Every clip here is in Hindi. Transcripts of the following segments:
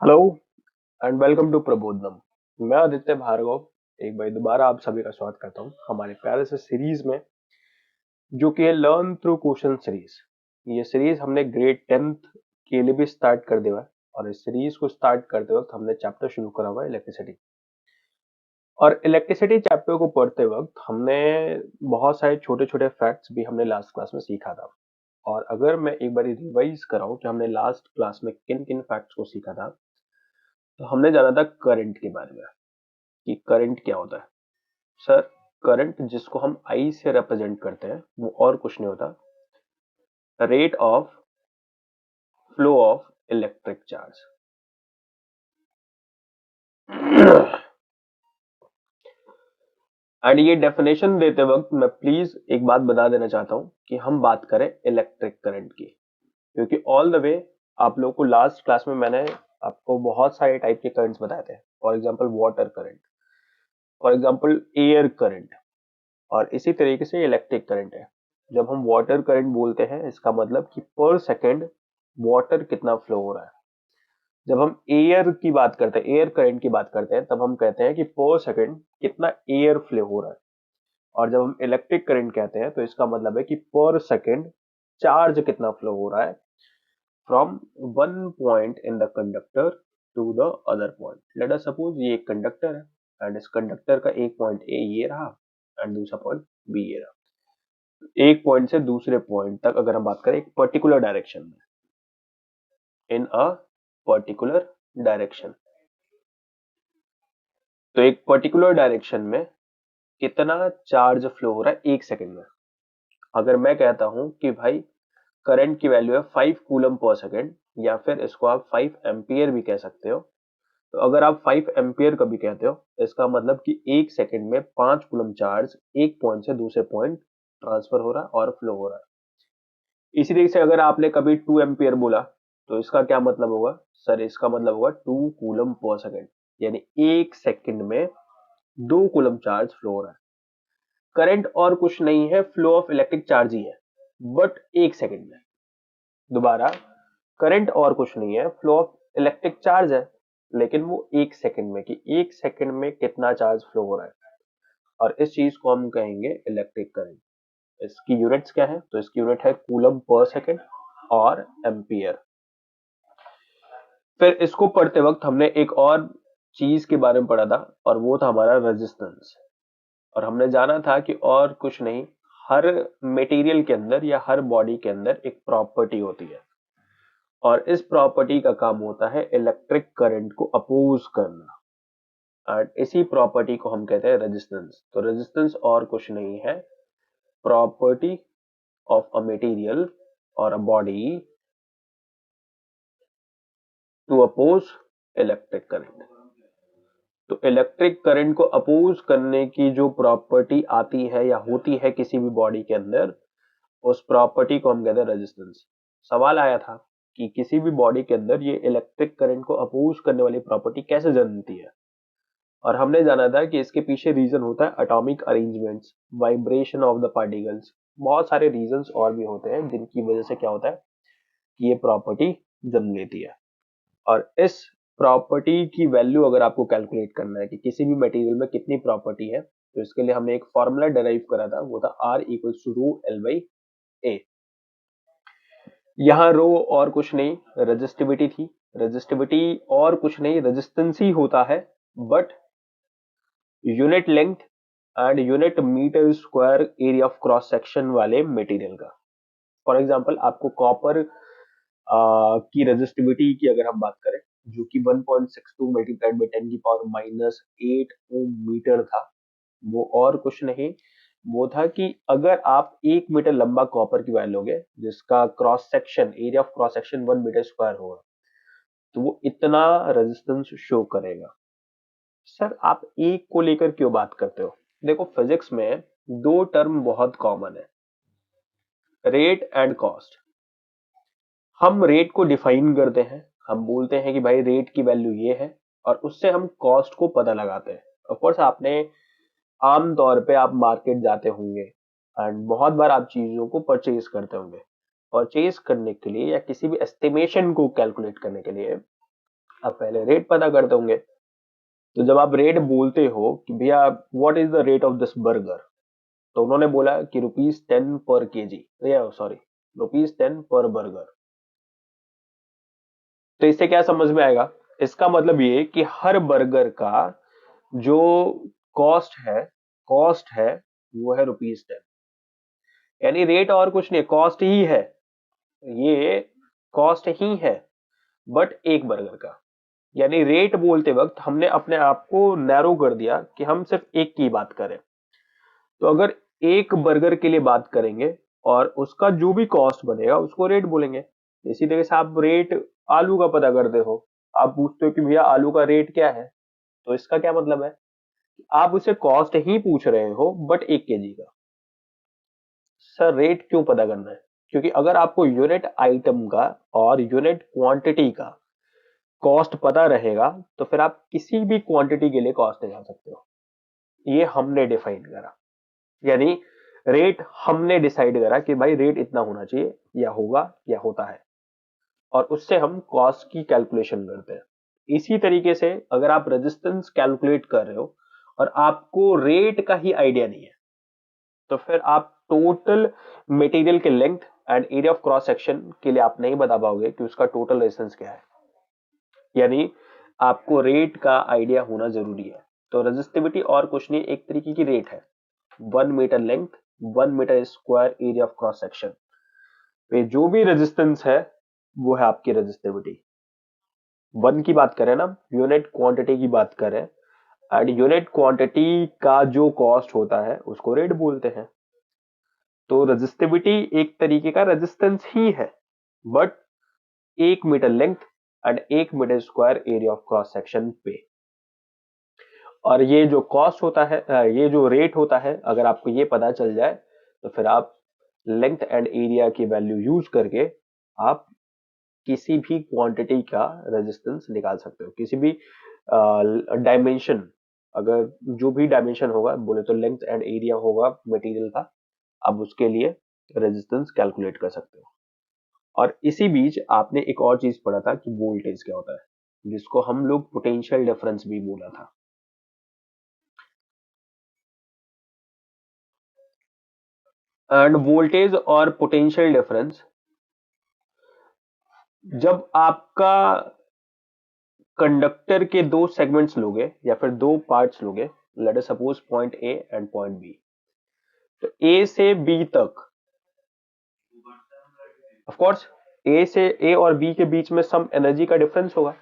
Hello and welcome to Prabodhanam. मैं आदित्य भार्गव एक बार दोबारा आप सभी का स्वागत करता हूं हमारे प्यारे से सीरीज में, जो कि है लर्न थ्रू क्वेश्चन सीरीज। ये सीरीज हमने ग्रेड 10th के लिए भी स्टार्ट कर दिया है और इस सीरीज को स्टार्ट करते वक्त हमने चैप्टर शुरू करा हुआ है इलेक्ट्रिसिटी। और इलेक्ट्रिसिटी चैप्टर को पढ़ते वक्त हमने बहुत सारे छोटे छोटे फैक्ट्स भी हमने लास्ट क्लास में सीखा था। और अगर मैं एक बार रिवाइज कराऊं कि हमने लास्ट क्लास में किन किन फैक्ट्स को सीखा था, तो हमने जाना था करंट के बारे में कि करंट क्या होता है। सर, करंट जिसको हम आई से रिप्रेजेंट करते हैं वो और कुछ नहीं होता, rate of flow of electric charge. And ये डेफिनेशन देते वक्त मैं प्लीज एक बात बता देना चाहता हूं कि हम बात करें इलेक्ट्रिक करंट की, क्योंकि ऑल द वे आप लोगों को लास्ट क्लास में मैंने आपको बहुत सारे टाइप के करंट्स बताए थे। For example water current, for example air current, और इसी तरीके से इलेक्ट्रिक करंट है। जब हम वाटर करंट बोलते हैं इसका मतलब कि पर सेकंड वाटर कितना फ्लो हो रहा है। जब हम एयर की बात करते हैं, एयर करंट की बात करते हैं, तब हम कहते हैं कि पर सेकंड कितना एयर फ्लो हो रहा है। और जब हम इलेक्ट्रिक करंट कहते हैं तो इसका मतलब है कि पर सेकंड चार्ज कितना फ्लो हो रहा है from one point in the conductor to the other point. Let us suppose ये एक कंडक्टर है एंड इस कंडक्टर का एक पॉइंट ए ये रहा एंड दूसरा पॉइंट बी ये रहा। एक पॉइंट से दूसरे पॉइंट तक अगर हम बात करें एक पर्टिकुलर डायरेक्शन में, इन अ पर्टिकुलर डायरेक्शन, तो एक पर्टिकुलर डायरेक्शन में कितना चार्ज फ्लो हो रहा है एक सेकंड में। अगर मैं कहता हूं कि भाई करंट की वैल्यू है 5 कूलम पर सेकंड, या फिर इसको आप 5 एम्पियर भी कह सकते हो, तो अगर आप 5 एम्पियर कभी कहते हो इसका मतलब कि एक सेकंड में 5 कूलम चार्ज एक पॉइंट से दूसरे पॉइंट ट्रांसफर हो रहा है और फ्लो हो रहा है। इसी तरीके से अगर आपने कभी 2 एम्पियर बोला तो इसका क्या मतलब होगा? सर, इसका मतलब होगा 2 कूलम पर सेकंड, यानी एक सेकंड में 2 कूलम चार्ज फ्लो हो रहा है। करंट और कुछ नहीं है, फ्लो ऑफ इलेक्ट्रिक चार्ज ही है, बट एक सेकंड में। दोबारा, करंट और कुछ नहीं है, फ्लो ऑफ इलेक्ट्रिक चार्ज है, लेकिन वो एक सेकंड में, कि एक सेकंड में कितना चार्ज फ्लो हो रहा है। और इस चीज को हम कहेंगे इलेक्ट्रिक करंट। इसकी यूनिट्स क्या है? तो इसकी यूनिट है कूलम पर सेकंड और एम्पियर। फिर इसको पढ़ते वक्त हमने एक और चीज के बारे में पढ़ा था और वो था हमारा रेजिस्टेंस। और हमने जाना था कि और कुछ नहीं, हर मटेरियल के अंदर या हर बॉडी के अंदर एक प्रॉपर्टी होती है और इस प्रॉपर्टी का काम होता है इलेक्ट्रिक करंट को अपोज करना। एंड इसी प्रॉपर्टी को हम कहते हैं रेजिस्टेंस। तो रेजिस्टेंस और कुछ नहीं है, प्रॉपर्टी ऑफ अ मटेरियल और a body to oppose electric current. तो इलेक्ट्रिक करंट को अपोज करने की जो प्रॉपर्टी आती है या होती है किसी भी बॉडी के अंदर, उस प्रॉपर्टी को हम कहते हैं रेजिस्टेंस। सवाल आया था कि किसी भी बॉडी के अंदर ये इलेक्ट्रिक करंट को अपोज करने वाली प्रॉपर्टी कैसे जन्मती है, और हमने जाना था कि इसके पीछे रीजन होता है atomic arrangements, vibration of the particles. बहुत सारे रीजंस और भी होते हैं जिनकी वजह से क्या होता है कि ये प्रॉपर्टी जन्म लेती है। और इस प्रॉपर्टी की वैल्यू अगर आपको कैलकुलेट करना है कि किसी भी मटेरियल में कितनी प्रॉपर्टी है, तो इसके लिए हमने एक फॉर्मूला डिराइव करा था, वो था R equals to rho L by A. यहाँ रो और कुछ नहीं, रेजिस्टिविटी थी। रेजिस्टिविटी और कुछ नहीं, रेजिस्टेंस ही होता है, but unit length and unit metre square area of cross section वाले मटेरियल का। फॉर एग्जांपल, आपको कॉपर की रेजिस्टिविटी की अगर हम बात करें, जो कि 1.62 मल्टीप्लाइड बाई 10 की पावर माइनस 8 ओम मीटर था, वो और कुछ नहीं, वो था कि अगर आप 1 मीटर लंबा कॉपर की वायर लोगे जिसका cross section area of cross section 1 metre square होगा, तो वो इतना रेजिस्टेंस शो करेगा। सर, आप एक को लेकर क्यों बात करते हो? देखो, फिजिक्स में दो टर्म बहुत कॉमन है, रेट एंड कॉस्ट। हम रेट को डिफाइन करते हैं, हम बोलते हैं कि भाई रेट की वैल्यू ये है, और उससे हम कॉस्ट को पता लगाते हैं। ऑफ कोर्स आपने आम तौर पे आप मार्केट जाते होंगे एंड बहुत बार आप चीजों को परचेज करते होंगे। परचेज करने के लिए या किसी भी एस्टिमेशन को कैलकुलेट करने के लिए आप पहले रेट पता करते होंगे। तो जब आप रेट बोलते हो कि भैया what is the rate of this burger, तो उन्होंने बोला कि ₹10 पर केजी, या सॉरी ₹10 पर बर्गर। तो इससे क्या समझ में आएगा? इसका मतलब ये कि हर बर्गर का जो कॉस्ट है वो है ₹10। यानी रेट और कुछ नहीं, कॉस्ट ही है, ये कॉस्ट ही है, बट एक बर्गर का। यानी रेट बोलते वक्त हमने अपने आप को नैरो कर दिया कि हम सिर्फ एक की बात करें। तो अगर एक बर्गर के लिए बात करेंगे और उसका जो भी कॉस्ट बनेगा उसको रेट बोलेंगे। इसी तरह से आप रेट आलू का पता करते हो, आप पूछते हो कि भैया आलू का रेट क्या है, तो इसका क्या मतलब है? आप उससे कॉस्ट ही पूछ रहे हो बट 1 केजी का। सर रेट क्यों पता करना है? क्योंकि अगर आपको यूनिट आइटम का और यूनिट क्वांटिटी का कॉस्ट पता रहेगा तो फिर आप किसी भी क्वांटिटी के लिए कॉस्ट निकाल सकते हो। ये हमने डिफाइन करा, यानी रेट हमने डिसाइड करा कि भाई रेट इतना होना चाहिए या होगा या होता है, और उससे हम कॉस्ट की कैलकुलेशन करते हैं। इसी तरीके से अगर आप रेजिस्टेंस कैलकुलेट कर रहे हो और आपको रेट का ही आइडिया नहीं है, तो फिर आप टोटल मटेरियल के length and area of cross section के लिए आप नहीं बता पाओगे कि उसका टोटल रेजिस्टेंस क्या है। यानी आपको रेट का आइडिया होना जरूरी है। तो रेजिस्टिविटी और कुछ नहीं, एक तरीके की रेट है। 1 metre length, 1 metre square area of cross section पे जो भी रेजिस्टेंस है वो है आपकी रेजिस्टिविटी। वन की बात करें ना, यूनिट क्वांटिटी की बात करें, एंड यूनिट क्वांटिटी का जो कॉस्ट होता है उसको रेट बोलते हैं। तो रेजिस्टिविटी एक तरीके का रेजिस्टेंस ही है, but 1 metre length and 1 metre square area of cross section पे। और ये जो कॉस्ट होता है, ये जो रेट होता है, अगर आपको ये पता चल जाए तो फिर आप लेंथ एंड एरिया की वैल्यू यूज करके आप किसी भी क्वांटिटी का रेजिस्टेंस निकाल सकते हो। किसी भी डायमेंशन, अगर जो भी डायमेंशन होगा, बोले तो लेंथ एंड एरिया होगा मटेरियल का, आप उसके लिए रेजिस्टेंस कैलकुलेट कर सकते हो। और इसी बीच आपने एक और चीज पढ़ा था कि वोल्टेज क्या होता है, जिसको हम लोग पोटेंशियल डिफरेंस भी बोला था। एंड वोल्टेज और पोटेंशियल डिफरेंस, जब आपका कंडक्टर के दो सेगमेंट्स लोगे या फिर दो पार्ट्स लोगे, let us suppose point A and point B, तो ए से बी तक, ऑफ कोर्स ए और बी के बीच में सम एनर्जी का डिफरेंस होगा,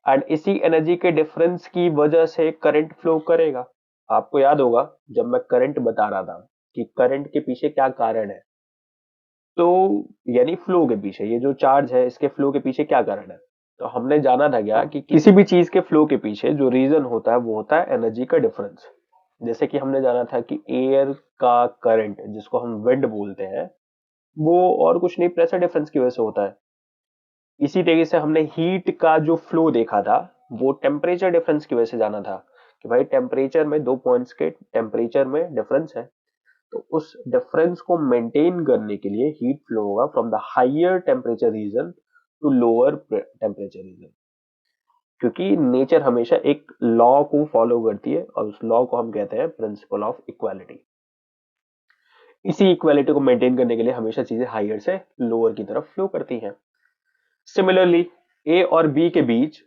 एंड इसी एनर्जी के डिफरेंस की वजह से करंट फ्लो करेगा। आपको याद होगा जब मैं करंट बता रहा था कि करंट के पीछे क्या कारण है, तो यानी फ्लो के पीछे, ये जो चार्ज है इसके फ्लो के पीछे क्या कारण है, तो हमने जाना था क्या कि किसी भी चीज के फ्लो के पीछे जो रीजन होता है वो होता है एनर्जी का डिफरेंस। जैसे कि हमने जाना था कि एयर का करंट, जिसको हम विंड बोलते हैं, वो और कुछ नहीं, प्रेशर डिफरेंस की वजह से होता है। इसी तरीके से हमने हीट का जो फ्लो देखा था वो टेम्परेचर डिफरेंस की वजह से जाना था कि भाई टेम्परेचर में दो पॉइंट्स के टेम्परेचर में डिफरेंस है, तो उस डिफरेंस को मेंटेन करने के लिए हीट फ्लो होगा from the higher temperature region to lower temperature region. क्योंकि नेचर हमेशा एक लॉ को फॉलो करती है और उस लॉ को हम कहते हैं प्रिंसिपल ऑफ इक्वालिटी। इसी इक्वालिटी को मेंटेन करने के लिए हमेशा चीजें हायर से लोअर की तरफ फ्लो करती हैं। सिमिलरली ए और बी के बीच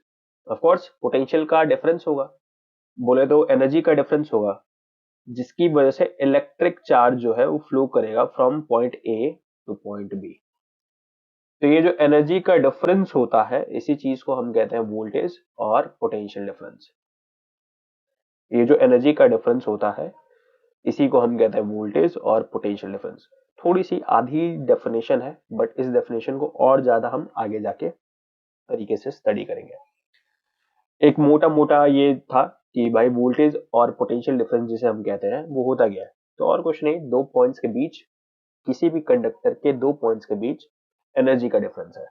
ऑफ कोर्स पोटेंशियल का डिफरेंस होगा, बोले तो एनर्जी का डिफरेंस होगा, जिसकी वजह से इलेक्ट्रिक चार्ज जो है वो फ्लो करेगा from point A to point B. तो ये जो एनर्जी का डिफरेंस होता है, इसी चीज को हम कहते हैं वोल्टेज और पोटेंशियल डिफरेंस। ये जो एनर्जी का डिफरेंस होता है इसी को हम कहते हैं वोल्टेज और पोटेंशियल डिफरेंस। थोड़ी सी आधी डेफिनेशन है, बट इस डेफिनेशन को और ज्यादा हम आगे जाके तरीके से स्टडी करेंगे। एक मोटा मोटा ये था कि भाई वोल्टेज और पोटेंशियल डिफरेंस जिसे हम कहते हैं वो होता क्या है, तो और कुछ नहीं, दो पॉइंट्स के बीच, किसी भी कंडक्टर के दो पॉइंट्स के बीच एनर्जी का डिफरेंस है।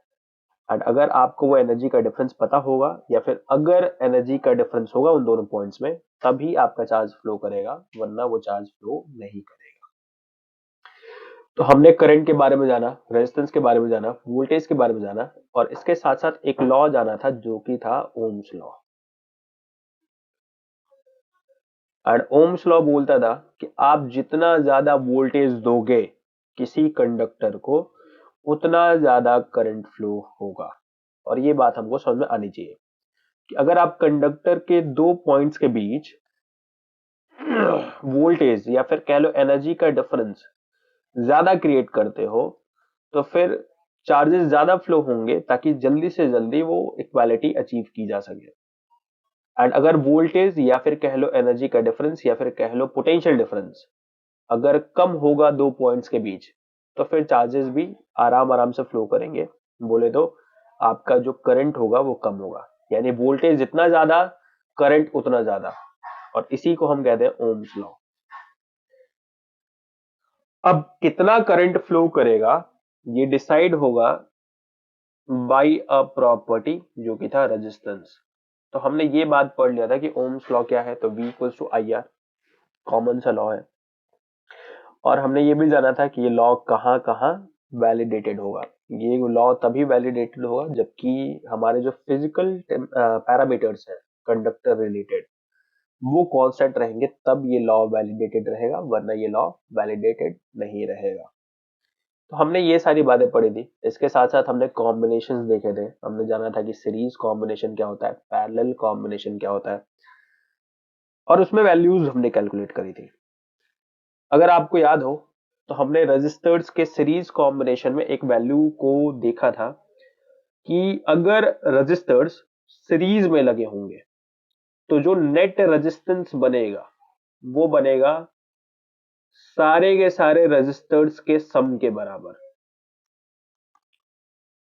एंड अगर आपको वो एनर्जी का डिफरेंस पता होगा या फिर अगर एनर्जी का डिफरेंस होगा उन दोनों पॉइंट्स में, तभी आपका चार्ज फ्लो करेगा, वरना वो चार्ज फ्लो नहीं करेगा। तो हमने करंट के बारे में जाना, रेजिस्टेंस के बारे में जाना, वोल्टेज के बारे में जाना, और इसके साथ साथ एक लॉ जाना था जो कि था Ohm's law. And Ohm's law बोलता था कि आप जितना ज्यादा वोल्टेज दोगे किसी कंडक्टर को, उतना ज्यादा करंट फ्लो होगा। और ये बात हमको समझ में आनी चाहिए कि अगर आप कंडक्टर के दो पॉइंट्स के बीच वोल्टेज या फिर कह लो एनर्जी का डिफरेंस ज्यादा क्रिएट करते हो, तो फिर चार्जेस ज्यादा फ्लो होंगे ताकि जल्दी से जल्दी वो इक्वालिटी अचीव की जा सके। एंड अगर वोल्टेज या फिर कह लो एनर्जी का डिफरेंस या फिर कह लो पोटेंशियल डिफरेंस अगर कम होगा दो पॉइंट्स के बीच, तो फिर चार्जेस भी आराम आराम से फ्लो करेंगे। बोले तो आपका जो करंट होगा वो कम होगा, यानी वोल्टेज जितना ज्यादा, करंट उतना ज्यादा। और इसी को हम कहते हैं ओम्स लॉ। अब कितना करंट फ्लो करेगा ये डिसाइड होगा बाय अ प्रॉपर्टी जो कि था रेजिस्टेंस। तो हमने ये बात पढ़ लिया था कि ओम्स लॉ क्या है, तो V equals to I R, common सा लॉ है। और हमने ये भी जाना था कि ये लॉ कहाँ कहाँ वैलिडेटेड होगा। ये लॉ तभी वैलिडेटेड होगा जबकि हमारे जो फिजिकल पैरामीटर्स हैं कंडक्टर रिलेटेड वो कांस्टेंट रहेंगे, तब ये लॉ वैलिडेटेड रहेगा, वरना ये लॉ वैलिडेटेड नहीं रहेगा। तो हमने ये सारी बातें पढ़ी थी। इसके साथ साथ हमने कॉम्बिनेशंस देखे थे। हमने जाना था कि सीरीज कॉम्बिनेशन क्या होता है, पैरेलल कॉम्बिनेशन क्या होता है, और उसमें वैल्यूज हमने कैलकुलेट करी थी। अगर आपको याद हो तो हमने रजिस्टर्स के सीरीज कॉम्बिनेशन में एक वैल्यू को देखा था कि अगर रजिस्टर्स सीरीज में लगे होंगे तो जो नेट रेजिस्टेंस बनेगा वो बनेगा सारे के सारे रजिस्टर्स के सम के बराबर।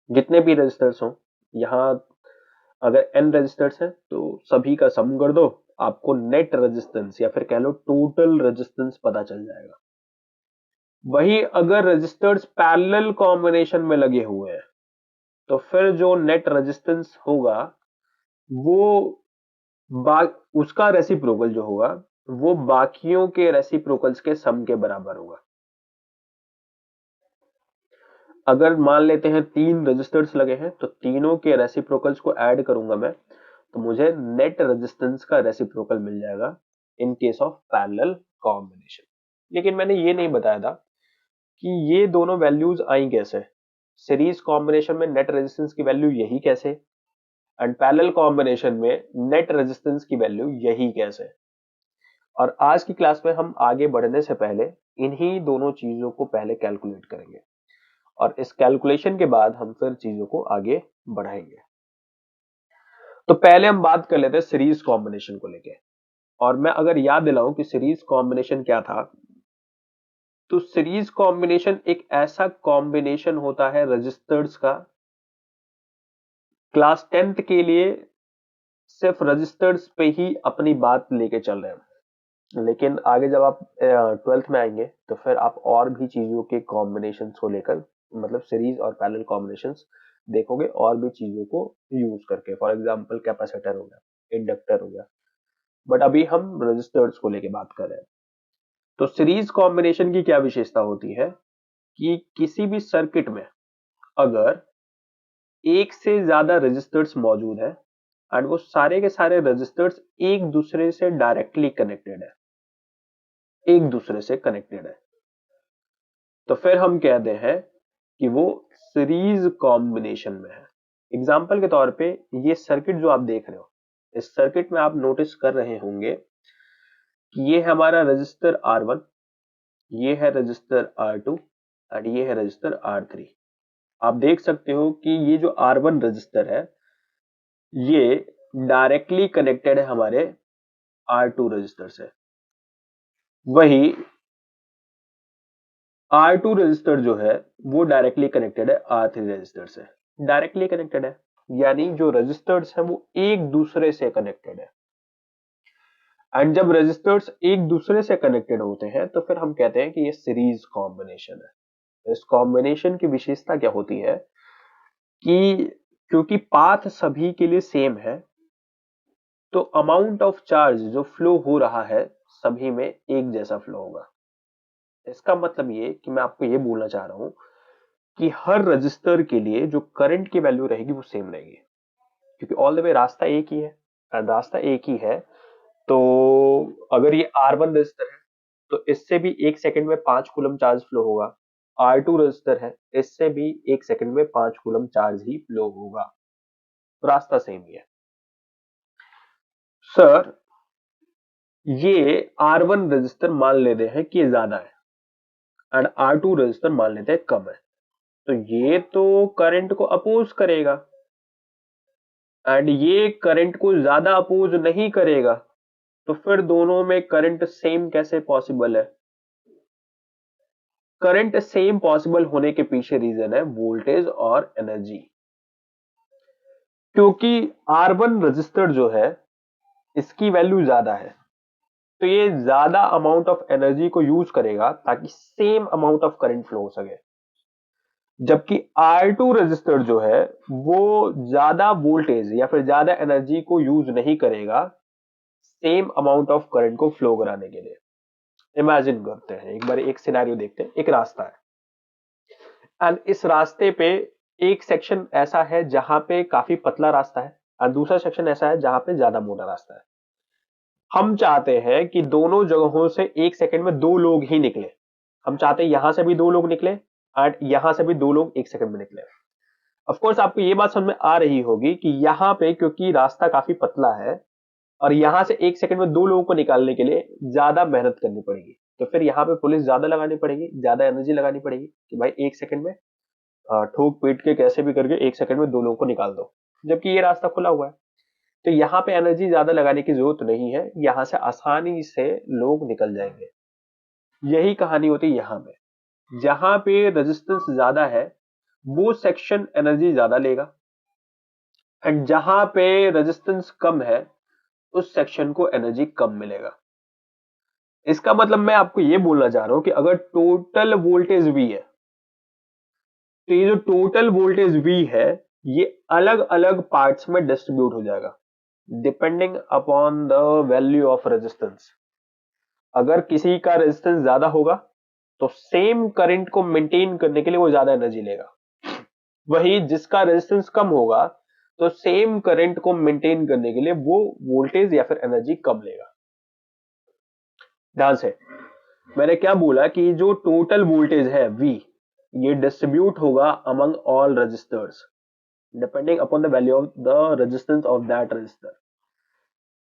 जितने भी रजिस्टर्स हो, यहां अगर n रजिस्टर्स है तो सभी का सम कर दो, आपको नेट रेजिस्टेंस या फिर कह लो टोटल रेजिस्टेंस पता चल जाएगा। वही अगर रजिस्टर्स पैरेलल कॉम्बिनेशन में लगे हुए हैं तो फिर जो नेट रेजिस्टेंस होगा वो उसका रेसिप्रोकल जो होगा वो बाकियों के रेसिप्रोकल्स के सम के बराबर होगा। अगर मान लेते हैं तीन रजिस्टर्स लगे हैं तो तीनों के रेसिप्रोकल्स को ऐड करूंगा मैं, तो मुझे नेट रेजिस्टेंस का रेसिप्रोकल मिल जाएगा in case of parallel combination. लेकिन मैंने ये नहीं बताया था कि ये दोनों वैल्यूज आई कैसे। सीरीज कॉम्बिनेशन में नेट रेजिस्टेंस की वैल्यू यही कैसे, एंड पैरेलल कॉम्बिनेशन में नेट रेजिस्टेंस की वैल्यू यही कैसे। और आज की क्लास में हम आगे बढ़ने से पहले इन्हीं दोनों चीजों को पहले कैलकुलेट करेंगे, और इस कैलकुलेशन के बाद हम फिर चीजों को आगे बढ़ाएंगे। तो पहले हम बात कर लेते हैं सीरीज कॉम्बिनेशन को लेके। और मैं अगर याद दिलाऊं कि सीरीज कॉम्बिनेशन क्या था, तो सीरीज कॉम्बिनेशन एक ऐसा कॉम्बिनेशन होता है रजिस्टर्स का, क्लास 10th के लिए सिर्फ रजिस्टर्स पे ही अपनी बात लेके चल रहे हैं, लेकिन आगे जब आप 12th में आएंगे तो फिर आप और भी चीजों के कॉम्बिनेशन को लेकर, मतलब सीरीज और पैरेलल कॉम्बिनेशंस देखोगे और भी चीजों को यूज करके। फॉर एग्जांपल कैपेसिटर हो गया, इंडक्टर हो गया, बट अभी हम रजिस्टर्स को लेके बात कर रहे हैं। तो सीरीज कॉम्बिनेशन की क्या विशेषता होती है कि किसी भी सर्किट में अगर एक से ज्यादा रजिस्टर्स मौजूद है एंड वो सारे के सारे रजिस्टर्स एक दूसरे से डायरेक्टली कनेक्टेड है, एक दूसरे से कनेक्टेड है, तो फिर हम कहते हैं कि वो सीरीज कॉम्बिनेशन में है। एग्जाम्पल के तौर पे ये सर्किट जो आप देख रहे हो, इस सर्किट में आप नोटिस कर रहे होंगे कि ये है हमारा रजिस्टर R1, ये है रजिस्टर R2 एंड ये है रजिस्टर R3। आप देख सकते हो कि ये जो R1 रजिस्टर है ये डायरेक्टली कनेक्टेड है हमारे R2 रजिस्टर से। वही R2 रजिस्टर जो है वो डायरेक्टली कनेक्टेड है R3 रजिस्टर से। डायरेक्टली कनेक्टेड है यानी जो रजिस्टर्स हैं वो एक दूसरे से कनेक्टेड है। एंड जब रजिस्टर्स एक दूसरे से कनेक्टेड होते हैं तो फिर हम कहते हैं कि ये सीरीज कॉम्बिनेशन है। इस कॉम्बिनेशन की विशेषता क्या होती है कि क्योंकि पाथ सभी के लिए सेम है, तो अमाउंट ऑफ चार्ज जो फ्लो हो रहा है सभी में एक जैसा फ्लो होगा। इसका मतलब ये कि मैं आपको ये बोलना चाह रहा हूं कि हर रजिस्टर के लिए जो करंट की वैल्यू रहेगी वो सेम रहेगी, क्योंकि ऑल द वे रास्ता एक ही है, रास्ता एक ही है। तो अगर ये R1 रजिस्टर है तो इससे भी 1 सेकंड में 5 कूलम चार्ज फ्लो होगा। R2 रजिस्टर है, इससे भी 1 सेकंड में 5 कूलम चार्ज ही फ्लो होगा। रास्ता सेम ही है। सर ये R1 रजिस्टर मान लेते हैं कि ये ज्यादा है एंड R2 रजिस्टर मान लेते हैं कम है, तो ये तो करंट को अपोज करेगा एंड ये करंट को ज्यादा अपोज नहीं करेगा, तो फिर दोनों में करंट सेम कैसे पॉसिबल है? करंट सेम पॉसिबल होने के पीछे रीजन है वोल्टेज और एनर्जी। क्योंकि R1 रजिस्टर जो है इसकी वैल्यू ज्यादा है, तो ये ज्यादा अमाउंट ऑफ एनर्जी को यूज करेगा ताकि same amount of current flow हो सके। जबकि R2 रजिस्टर जो है वो ज्यादा वोल्टेज या फिर ज्यादा एनर्जी को यूज नहीं करेगा सेम अमाउंट ऑफ करंट को फ्लो कराने के लिए। इमेजिन करते हैं, एक बार एक सिनेरियो देखते हैं। एक रास्ता है एंड इस रास्ते पे एक सेक्शन ऐसा है जहां पे काफी पतला रास्ता है और दूसरा सेक्शन ऐसा है जहां पे ज्यादा मोटा रास्ता है। हम चाहते हैं कि दोनों जगहों से 1 सेकंड में 2 लोग ही निकले। हम चाहते हैं यहां से भी 2 लोग निकले एंड यहां से भी 2 लोग 1 सेकंड में निकले। ऑफ कोर्स आपको ये बात समझ में आ रही होगी कि यहाँ पे क्योंकि रास्ता काफी पतला है और यहां से 1 सेकंड में 2 लोगों को निकालने के लिए ज्यादा मेहनत करनी पड़ेगी, तो फिर यहाँ पे पुलिस ज्यादा लगानी पड़ेगी, ज्यादा एनर्जी लगानी पड़ेगी कि भाई 1 सेकंड में ठोक पीट के कैसे भी करके 1 सेकंड में 2 लोगों को निकाल दो, जबकि ये रास्ता खुला हुआ है। तो यहाँ पे एनर्जी ज्यादा लगाने की जरूरत नहीं है, यहाँ से आसानी से लोग निकल जाएंगे। यही कहानी होती है यहाँ पे। जहां पे रेजिस्टेंस ज्यादा है वो सेक्शन एनर्जी ज्यादा लेगा एंड जहां पे रेजिस्टेंस कम है उस सेक्शन को एनर्जी कम मिलेगा। इसका मतलब मैं आपको ये बोलना चाह रहा हूं कि अगर टोटल वोल्टेज V है तो ये जो टोटल वोल्टेज V है ये अलग अलग पार्ट्स में डिस्ट्रीब्यूट हो जाएगा depending upon the value of resistance. अगर किसी का रेजिस्टेंस ज्यादा होगा तो सेम करंट को मेंटेन करने के लिए वो ज्यादा एनर्जी लेगा, वही जिसका रेजिस्टेंस कम होगा तो सेम करंट को मेंटेन करने के लिए वो वोल्टेज या फिर एनर्जी कम लेगा। ध्यान से, मैंने क्या बोला कि जो टोटल वोल्टेज है V ये डिस्ट्रीब्यूट होगा among all resistors depending upon the value of the resistance of that resistor.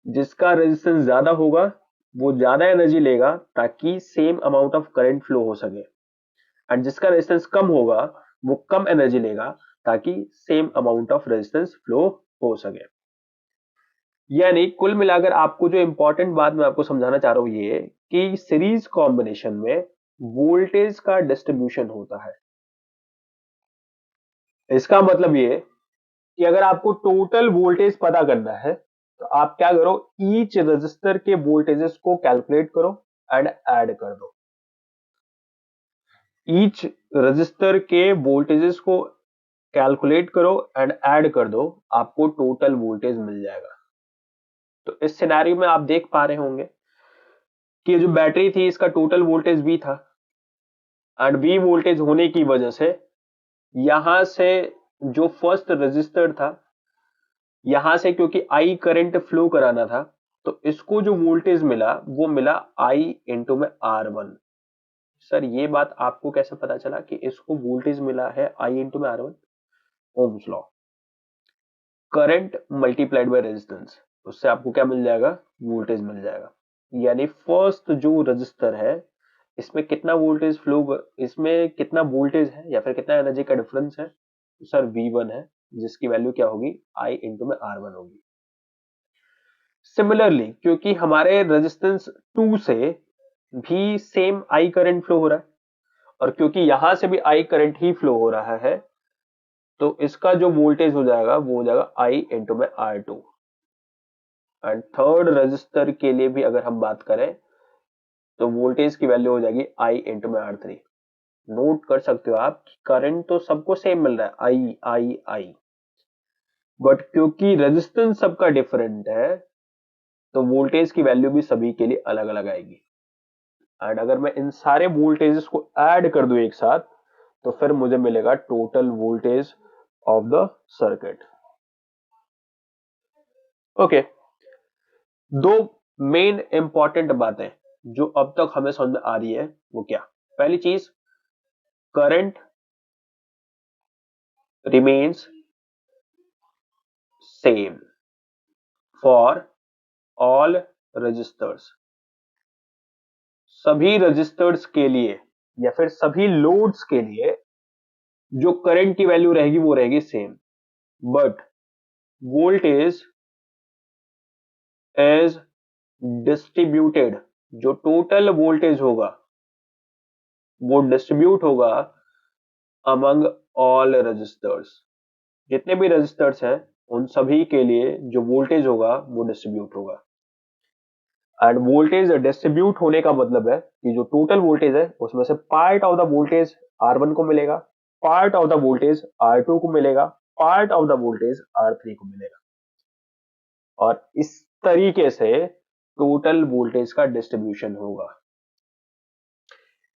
जिसका रेजिस्टेंस ज्यादा होगा वो ज्यादा एनर्जी लेगा ताकि same amount of current flow हो सके एंड जिसका रेजिस्टेंस कम होगा वो कम एनर्जी लेगा ताकि same amount of resistance flow हो सके। यानी कुल मिलाकर आपको जो इंपॉर्टेंट बात मैं आपको समझाना चाह रहा हूं ये कि सीरीज कॉम्बिनेशन में वोल्टेज का डिस्ट्रीब्यूशन होता है। इसका मतलब ये कि अगर आपको टोटल वोल्टेज पता करना है तो आप क्या करो, ईच रजिस्टर के वोल्टेजेस को कैलकुलेट करो एंड ऐड कर दो। ईच रजिस्टर के वोल्टेजेस को कैलकुलेट करो एंड ऐड कर दो, आपको टोटल वोल्टेज मिल जाएगा। तो इस सिनेरियो में आप देख पा रहे होंगे कि जो बैटरी थी इसका टोटल वोल्टेज V था एंड V वोल्टेज होने की वजह से यहां से जो फर्स्ट रजिस्टर था यहां से क्योंकि I करंट फ्लो कराना था तो इसको जो वोल्टेज मिला वो मिला I इंटू में R1। सर ये बात आपको कैसे पता चला कि इसको वोल्टेज मिला है I इंटू में R1? Ohm's law, current multiplied by resistance, उससे आपको क्या मिल जाएगा, वोल्टेज मिल जाएगा। यानी फर्स्ट जो रजिस्टर है इसमें कितना वोल्टेज फ्लो, इसमें कितना वोल्टेज है या फिर कितना एनर्जी का डिफरेंस है, तो सर V1 है जिसकी वैल्यू क्या होगी, I इंटू में R1 होगी। सिमिलरली क्योंकि हमारे रेजिस्टेंस 2 से भी सेम I करंट फ्लो हो रहा है और क्योंकि यहां से भी I करंट ही फ्लो हो रहा है तो इसका जो वोल्टेज हो जाएगा वो हो जाएगा I इंटू में R2। एंड थर्ड रजिस्टर के लिए भी अगर हम बात करें तो वोल्टेज की वैल्यू हो जाएगी I इंटू में R3। नोट कर सकते हो आप, करंट तो सबको सेम मिल रहा है I, बट क्योंकि रेजिस्टेंस सबका डिफरेंट है तो वोल्टेज की वैल्यू भी सभी के लिए अलग अलग आएगी। एंड अगर मैं इन सारे वोल्टेजेस को ऐड कर दूं एक साथ, तो फिर मुझे मिलेगा total voltage of the circuit. Okay, दो मेन इंपॉर्टेंट बातें जो अब तक हमें समझ में आ रही है वो क्या? पहली चीज, current remains same for all resistors. सभी रजिस्टर्स के लिए या फिर सभी लोड्स के लिए जो करंट की वैल्यू रहेगी वो रहेगी same, but voltage is distributed. जो टोटल वोल्टेज होगा वो डिस्ट्रीब्यूट होगा अमंग ऑल रजिस्टर्स। जितने भी रजिस्टर्स हैं उन सभी के लिए जो वोल्टेज होगा वो डिस्ट्रीब्यूट होगा। एंड वोल्टेज डिस्ट्रीब्यूट होने का मतलब है कि जो टोटल वोल्टेज है उसमें से part of the voltage R1 को मिलेगा, part of the voltage R2 को मिलेगा, part of the voltage R3 को मिलेगा, और इस तरीके से टोटल वोल्टेज का डिस्ट्रीब्यूशन होगा।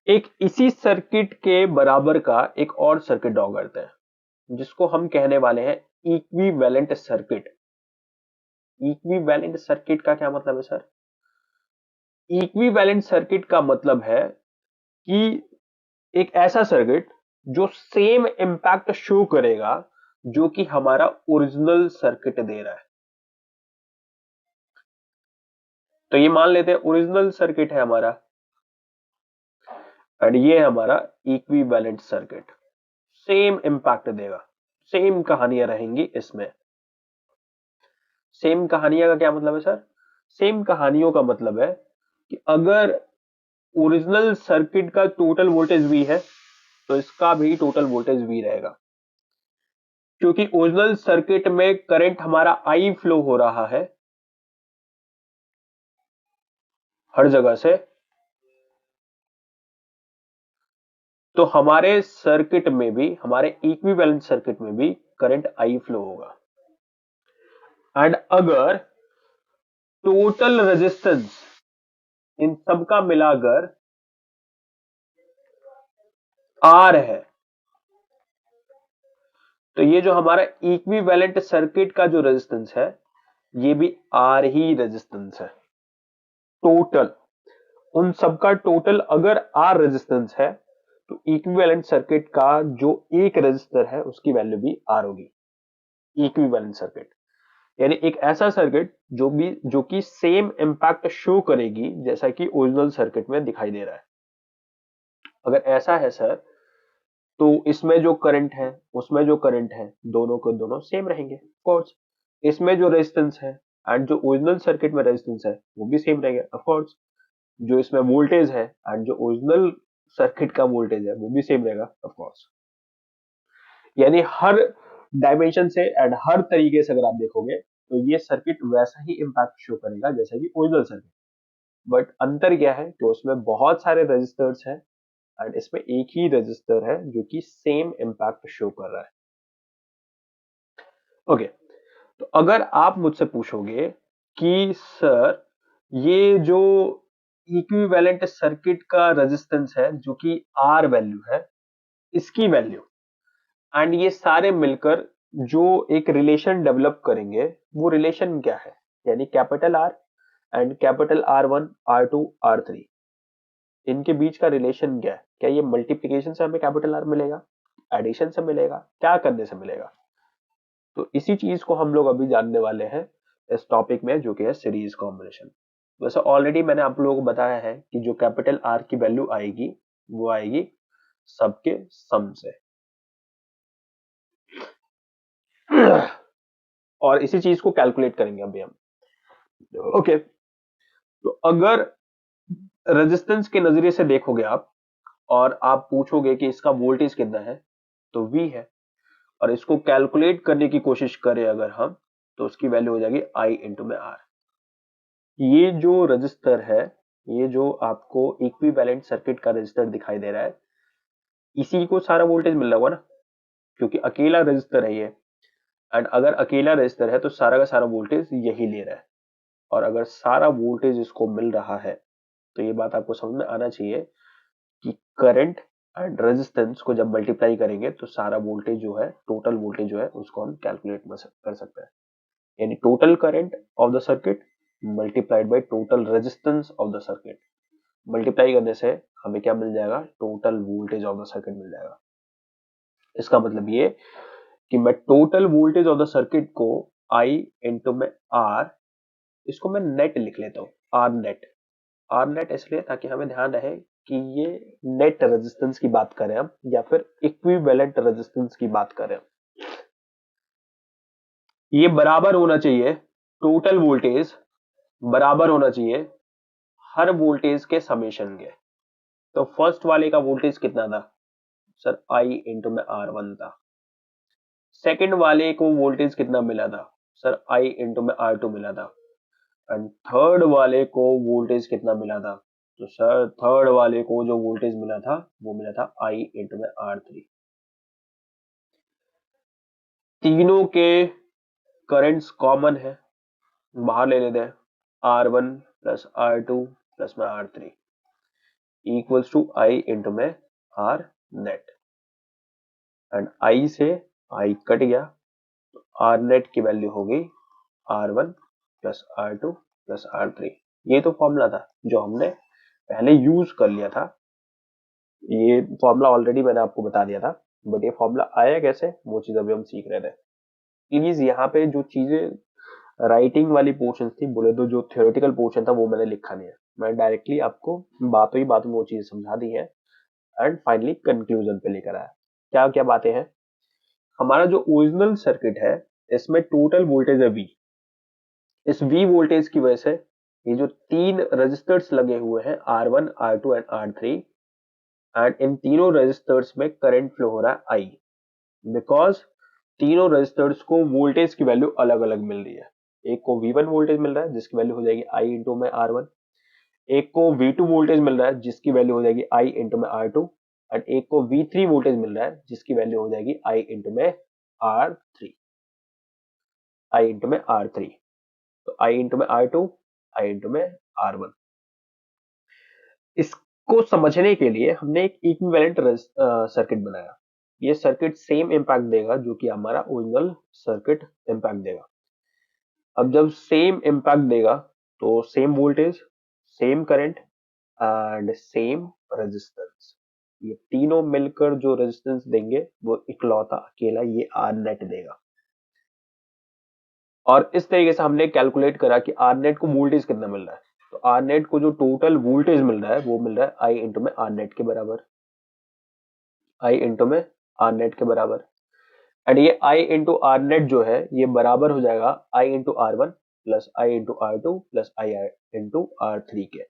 एक इसी सर्किट के बराबर का एक और सर्किट ड्रॉ करते हैं जिसको हम कहने वाले हैं इक्विवेलेंट सर्किट। इक्विवेलेंट सर्किट का क्या मतलब है सर? इक्विवेलेंट सर्किट का मतलब है कि एक ऐसा सर्किट जो सेम इंपैक्ट शो करेगा जो कि हमारा ओरिजिनल सर्किट दे रहा है। तो ये मान लेते हैं ओरिजिनल सर्किट है हमारा, एंड ये है हमारा इक्विवेलेंट सर्किट। सेम इंपैक्ट देगा, सेम कहानियां रहेंगी इसमें। सेम कहानियां का क्या मतलब है सर? सेम कहानियों का मतलब है कि अगर ओरिजिनल सर्किट का टोटल वोल्टेज V है तो इसका भी टोटल वोल्टेज V रहेगा, क्योंकि ओरिजिनल सर्किट में करंट हमारा I फ्लो हो रहा है हर जगह से, तो हमारे सर्किट में भी, हमारे इक्विवेलेंट सर्किट में भी करंट I फ्लो होगा। एंड अगर टोटल रेजिस्टेंस इन सबका मिलाकर R है, तो ये जो हमारा इक्विवेलेंट सर्किट का जो रेजिस्टेंस है ये भी R ही रेजिस्टेंस है। टोटल उन सबका टोटल अगर R रेजिस्टेंस है तो इक्विवेलेंट सर्किट का जो एक रेजिस्टर है उसकी वैल्यू भी R होगी। इक्विवेलेंट सर्किट यानी एक ऐसा सर्किट जो कि सेम इंपैक्ट शो करेगी जैसा कि ओरिजिनल सर्किट में दिखाई दे रहा है। अगर ऐसा है सर तो इसमें जो करंट है उसमें जो करंट है दोनों को दोनों सेम रहेंगे। ऑफ कोर्स इसमें जो रेजिस्टेंस है एंड जो ओरिजिनल सर्किट में रेजिस्टेंस है वो भी सेम रहेगा। ऑफ कोर्स जो इसमें वोल्टेज है एंड जो ओरिजिनल सर्किट का वोल्टेज है वो भी सेम रहेगा। ऑफ कोर्स यानी हर डायमेंशन से एंड हर तरीके से अगर आप देखोगे तो ये सर्किट वैसा ही इंपैक्ट शो करेगा जैसा कि ओरिजिनल सर्किट। बट अंतर क्या है कि उसमें बहुत सारे रजिस्टर्स हैं एंड इसमें एक ही रजिस्टर है जो कि सेम इंपैक्ट शो कर रहा है। ओके, तो अगर आप मुझसे पूछोगे कि सर ये जो इक्विवेलेंट सर्किट का रेजिस्टेंस है जो कि R वैल्यू है, इसकी वैल्यू एंड ये सारे मिलकर जो एक रिलेशन डेवलप करेंगे वो रिलेशन क्या है? यानी capital R and capital R1 R2 R3 इनके बीच का रिलेशन क्या है? क्या ये मल्टीप्लिकेशन से हमें कैपिटल R मिलेगा, एडिशन से मिलेगा, क्या करने से मिलेगा? तो इसी चीज को हम लोग अभी जानने वाले हैं इस टॉपिक में जो कि है सीरीज कॉम्बिनेशन। वैसे ऑलरेडी मैंने आप लोगों को बताया है कि जो कैपिटल R की वैल्यू आएगी वो आएगी सबके सम से। और इसी चीज को कैलकुलेट करेंगे अभी हम। ओके, तो अगर रेजिस्टेंस के नजरिए से देखोगे आप और आप पूछोगे कि इसका वोल्टेज कितना है तो V है, और इसको कैलकुलेट करने की कोशिश करें अगर हम तो उसकी वैल्यू हो जाएगी I इंटू में R। ये जो रजिस्टर है, ये जो आपको इक्विवेलेंट सर्किट का रजिस्टर दिखाई दे रहा है, इसी को सारा वोल्टेज मिल रहा होगा ना, क्योंकि अकेला रजिस्टर है ये। एंड अगर अकेला रजिस्टर है तो सारा का सारा वोल्टेज यही ले रहा है, और अगर सारा वोल्टेज इसको मिल रहा है तो ये बात आपको समझ में आना चाहिए कि करंट एंड रेजिस्टेंस को जब मल्टीप्लाई करेंगे तो सारा वोल्टेज जो है, टोटल वोल्टेज जो है, उसको हम कैलकुलेट कर सकते हैं। यानी total current of the circuit multiplied by total resistance of the circuit, multiply करने से हमें क्या मिल जाएगा, total voltage of the circuit मिल जाएगा। इसका मतलब ये कि मैं total voltage of the circuit को आई इंटू में आर, इसको मैं नेट लिख लेता हूँ, आर नेट। आर नेट इसलिए ताकि हमें ध्यान रहे कि ये नेट रेजिस्टेंस की बात करें हम, या फिर इक्विवेलेंट रेजिस्टेंस की बात करें। ये बराबर होना चाहिए, टोटल वोल्टेज बराबर होना चाहिए हर वोल्टेज के समेशन के। तो फर्स्ट वाले का वोल्टेज कितना था सर, आई इंटू में आर वन था। सेकंड वाले को वोल्टेज कितना मिला था सर, आई इंटू में आर टू मिला था। एंड थर्ड वाले को वोल्टेज कितना मिला था, तो सर थर्ड वाले को जो वोल्टेज मिला था वो मिला था आई इंटू में आर थ्री। तीनों के करंट्स कॉमन है, बाहर ले लेते हैं, R one plus R two plus में R three equals to I into में आर नेट। एंड आई से आई कट गया, तो आर नेट की वैल्यू होगी R one plus R two plus R three. ये तो फॉर्मूला था जो हमने पहले यूज कर लिया था, ये फॉर्मूला ऑलरेडी मैंने आपको बता दिया था, बट ये फॉर्मूला आया कैसे वो चीज अभी हम सीख रहे थे। प्लीज यहाँ पे जो चीजें राइटिंग वाली पोर्शन थी, बोले तो जो थियोरेटिकल पोर्शन था वो मैंने लिखा नहीं है, मैं डायरेक्टली आपको बातों ही बातों में वो चीजें समझा दी है एंड फाइनली कंक्लूजन पे लेकर आया। क्या क्या बातें हैं, हमारा जो ओरिजिनल सर्किट है इसमें टोटल वोल्टेज है V। इस V वोल्टेज की वजह से ये जो तीन रजिस्टर्स लगे हुए हैं R1, R2 and R3, and in तीनों रजिस्टर्स में करंट फ्लो हो रहा है I, बिकॉज तीनों रजिस्टर्स को वोल्टेज की वैल्यू अलग अलग मिल रही है। एक को V1 वोल्टेज मिल रहा है जिसकी वैल्यू हो जाएगी I इंटू में R1, एक को V2 वोल्टेज मिल रहा है जिसकी वैल्यू हो जाएगी I इंटू में R2, एंड एक को V3 वोल्टेज मिल रहा है जिसकी वैल्यू हो जाएगी I इंटू में R3, I इंटू में R3। तो I इंटू में R2, I इंटू में R1। इसको समझने के लिए हमने एक इक्विवेलेंट सर्किट बनाया। ये सर्किट सेम इंपैक्ट देगा जो कि हमारा ओरिजिनल सर्किट इंपैक्ट देगा। अब जब सेम इंपैक्ट देगा तो same voltage, same current and same resistance, ये तीनों मिलकर जो रेजिस्टेंस देंगे वो इकलौता अकेला ये आर नेट देगा। और इस तरीके से हमने कैलकुलेट करा कि आर नेट को वोल्टेज कितना मिल रहा है। तो आर नेट को जो टोटल वोल्टेज मिल रहा है वो मिल रहा है आई इंटू में आर नेट के बराबर, आई इंटू में आर नेट के बराबर। एंड ये आई इंटू आर नेट जो है ये बराबर हो जाएगा I into R one plus I into R two plus I into R three के।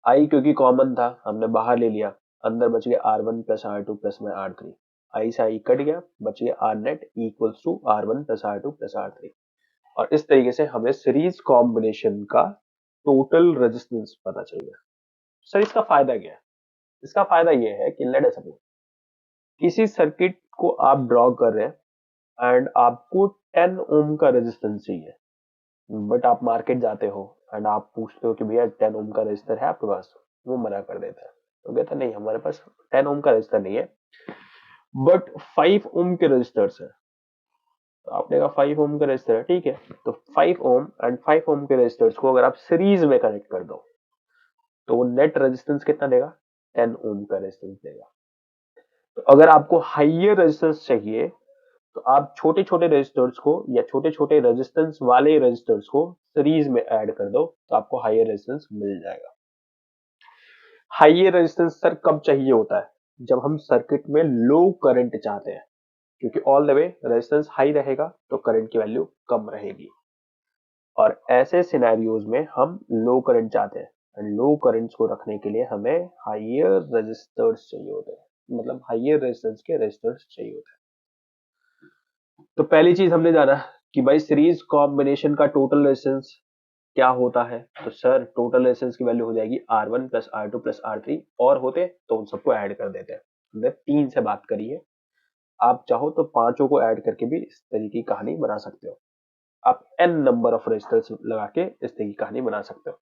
आई क्योंकि कॉमन था हमने बाहर ले लिया, अंदर बच गया R one plus R two plus में आर थ्री, आई से आई कट गया, बच गया R net equals to R one plus R two plus R three. और इस तरीके से हमें सीरीज कॉम्बिनेशन का टोटल रेजिस्टेंस पता चल गया। सर इसका फायदा क्या है, इसका फायदा ये है कि लेट अस सपोज किसी सर्किट को आप ड्रॉ कर रहे हैं एंड आपको 10 ओम का रेजिस्टेंस चाहिए, बट आप मार्केट जाते हो एंड आप पूछते हो कि भैया 10 ओम का रजिस्टर है आपके पास, वो मना कर देता है, तो कहता है नहीं हमारे पास 10 ओम का रजिस्टर नहीं है, बट 5 ओम के रजिस्टर्स है। तो आपने कहा 5 ओम का रजिस्टर है, ठीक है, तो 5 ओम एंड 5 ओम के रजिस्टर्स को अगर आप सीरीज में कनेक्ट कर दो तो वो नेट रेजिस्टेंस कितना देगा, 10 ओम का रेजिस्टेंस देगा। तो अगर आपको हाइयर रेजिस्टेंस चाहिए तो आप छोटे छोटे रेजिस्टर्स को या छोटे छोटे रेजिस्टेंस वाले रेजिस्टर्स को सीरीज में ऐड कर दो तो आपको हाइयर रेजिस्टेंस मिल जाएगा। हाइयर रेजिस्टेंस सर कब चाहिए होता है, जब हम सर्किट में लो करंट चाहते हैं, क्योंकि all the way resistance high रहेगा तो करंट की वैल्यू कम रहेगी, और ऐसे सिनेरियोज में हम लो करंट चाहते हैं, एंड लो करंट्स को रखने के लिए हमें हाइयर रेजिस्टर्स चाहिए होते हैं, मतलब हाइयर रेजिस्टेंस के रेजिस्टर्स चाहिए होते हैं। तो पहली चीज हमने जाना कि भाई सीरीज कॉम्बिनेशन का टोटल रेजिस्टेंस क्या होता है, तो सर टोटल रेजिस्टेंस की वैल्यू हो जाएगी R1 plus R2 plus R3, और होते तो उन सबको ऐड कर देते हैं। हमने 3 से बात करी है, आप चाहो तो पांचों को ऐड करके भी इस तरीके की कहानी बना सकते हो, आप n नंबर ऑफ रेजिस्टर्स लगा के इस तरीके की कहानी बना सकते हो।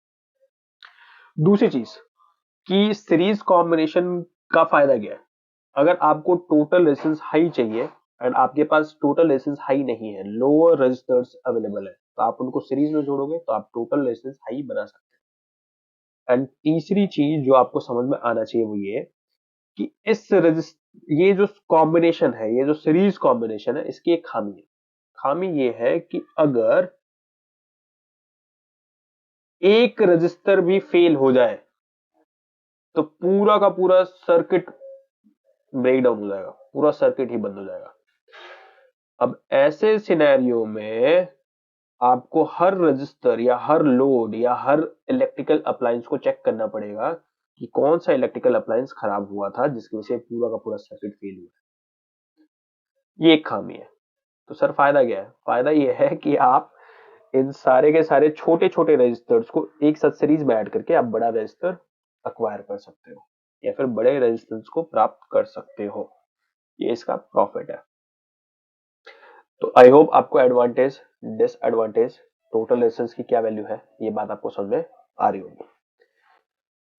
दूसरी चीज कि सीरीज कॉम्बिनेशन का फायदा क्या है, अगर आपको टोटल रेजिस्टेंस हाई चाहिए एंड आपके पास टोटल रेजिस्टेंस हाई नहीं है, लोअर रेजिस्टर्स अवेलेबल है, तो आप उनको सीरीज में जोड़ोगे तो आप टोटल रेजिस्टेंस हाई बना सकते हैं। एंड तीसरी चीज जो आपको समझ में आना चाहिए वो ये कि ये जो कॉम्बिनेशन है, ये जो सीरीज कॉम्बिनेशन है, इसकी एक खामी है। खामी ये है कि अगर एक रजिस्टर भी फेल हो जाए तो पूरा का पूरा सर्किट ब्रेक डाउन हो जाएगा, पूरा सर्किट ही बंद हो जाएगा। अब ऐसे सिनेरियो में आपको हर रजिस्टर या हर लोड या हर इलेक्ट्रिकल अप्लायंस को चेक करना पड़ेगा कि कौन सा इलेक्ट्रिकल अप्लायंस खराब हुआ था जिसकी वजह से पूरा का पूरा सर्किट फेल हुआ। ये एक खामी है। तो सर फायदा क्या है? फायदा ये है कि आप इन सारे के सारे छोटे छोटे रजिस्टर्स को एक साथ सीरीज में ऐड करके आप बड़ा रजिस्टर अक्वायर कर सकते हो या फिर बड़े रेजिस्टेंस को प्राप्त कर सकते हो। ये इसका प्रॉफिट है। तो आई होप आपको एडवांटेज, डिसएडवांटेज, टोटल रेजिस्टेंस की क्या वैल्यू है, ये बात आपको समझ में आ रही होगी।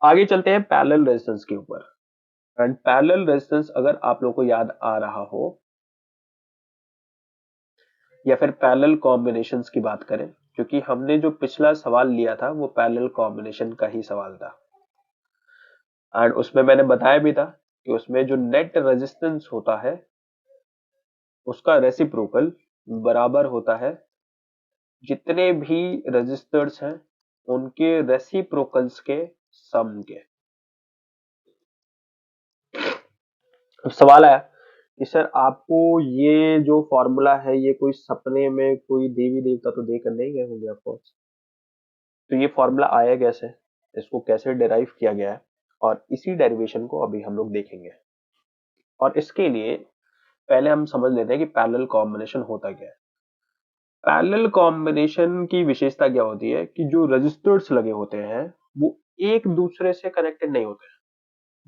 आगे चलते हैं पैरेलल रेजिस्टेंस के ऊपर। एंड पैरेलल रेजिस्टेंस अगर आप लोगों को याद आ रहा हो या फिर पैरेलल कॉम्बिनेशंस की बात करें, क्योंकि हमने जो पिछला सवाल लिया था वो पैरेलल कॉम्बिनेशन का ही सवाल था एंड उसमें मैंने बताया भी था कि उसमें जो नेट रेजिस्टेंस होता है उसका रेसिप्रोकल बराबर होता है जितने भी रजिस्टर्स हैं उनके रेसिप्रोकल्स के सम के। अब सवाल आया कि सर आपको ये जो फॉर्मूला है ये कोई सपने में कोई देवी देवता तो देकर नहीं गए होंगे ऑफकोर्स, तो ये फॉर्मूला आया कैसे, इसको कैसे डिराइव किया गया है, और इसी डेरिवेशन को अभी हम लोग देखेंगे। और इसके लिए पहले हम समझ लेते हैं कि पैरेलल कॉम्बिनेशन होता क्या है। पैरेलल कॉम्बिनेशन की विशेषता क्या होती है कि जो रजिस्टर्स लगे होते हैं वो एक दूसरे से कनेक्टेड नहीं होते हैं,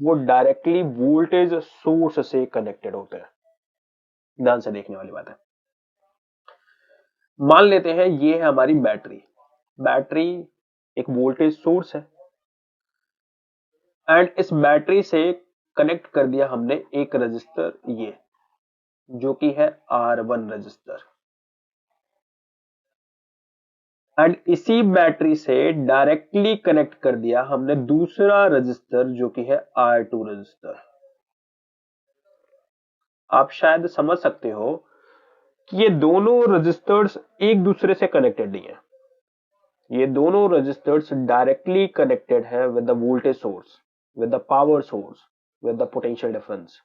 वो डायरेक्टली वोल्टेज सोर्स से कनेक्टेड होते हैं। ध्यान से देखने वाली बात है। मान लेते हैं ये है हमारी बैटरी। बैटरी एक वोल्टेज सोर्स है एंड इस बैटरी से कनेक्ट कर दिया हमने एक रजिस्टर, ये जो कि है R1 रजिस्टर, एंड इसी बैटरी से डायरेक्टली कनेक्ट कर दिया हमने दूसरा रजिस्टर जो कि है R2 रजिस्टर। आप शायद समझ सकते हो कि ये दोनों रजिस्टर्स एक दूसरे से कनेक्टेड नहीं है, ये दोनों रजिस्टर्स डायरेक्टली कनेक्टेड है with the voltage source, with the power source, with the potential difference.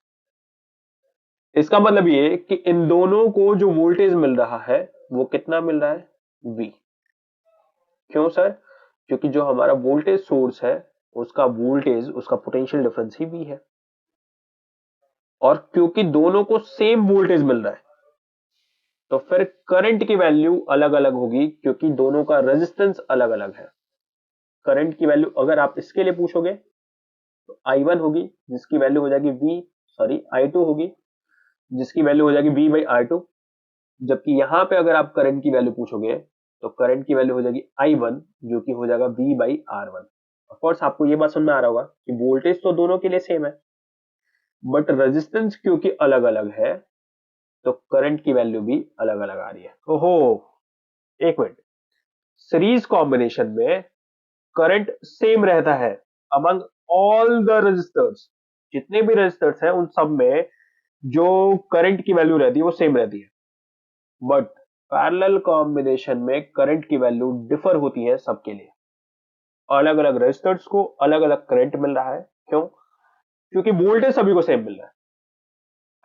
इसका मतलब ये कि इन दोनों को जो वोल्टेज मिल रहा है वो कितना मिल रहा है? V। क्यों सर? क्योंकि जो हमारा वोल्टेज सोर्स है उसका वोल्टेज, उसका पोटेंशियल डिफरेंस ही V है, और क्योंकि दोनों को सेम वोल्टेज मिल रहा है तो फिर करंट की वैल्यू अलग अलग होगी क्योंकि दोनों का रेजिस्टेंस अलग अलग है। करंट की वैल्यू अगर आप इसके लिए पूछोगे तो I1 होगी जिसकी वैल्यू हो जाएगी V, सॉरी I2 होगी जिसकी वैल्यू हो जाएगी V बाई R2। जबकि यहां पे अगर आप करंट की वैल्यू पूछोगे तो करंट की वैल्यू हो जाएगी I1 जो कि हो जाएगा V by R1। Of course आपको ये बात समझ में आ रहा होगा कि वोल्टेज तो दोनों के लिए सेम है बट रेजिस्टेंस क्योंकि अलग अलग है तो करंट की वैल्यू भी अलग अलग आ रही है। ओहो, एक मिनट, सीरीज कॉम्बिनेशन में करंट सेम रहता है अमंग ऑल द रजिस्टर्स, जितने भी रजिस्टर्स हैं उन सब में जो करंट की वैल्यू रहती है वो सेम रहती है, बट पैरेलल कॉम्बिनेशन में करंट की वैल्यू डिफर होती है सबके लिए। अलग अलग रजिस्टर्स को अलग अलग करंट मिल रहा है, क्यों? क्योंकि वोल्टेज सभी को सेम मिल रहा है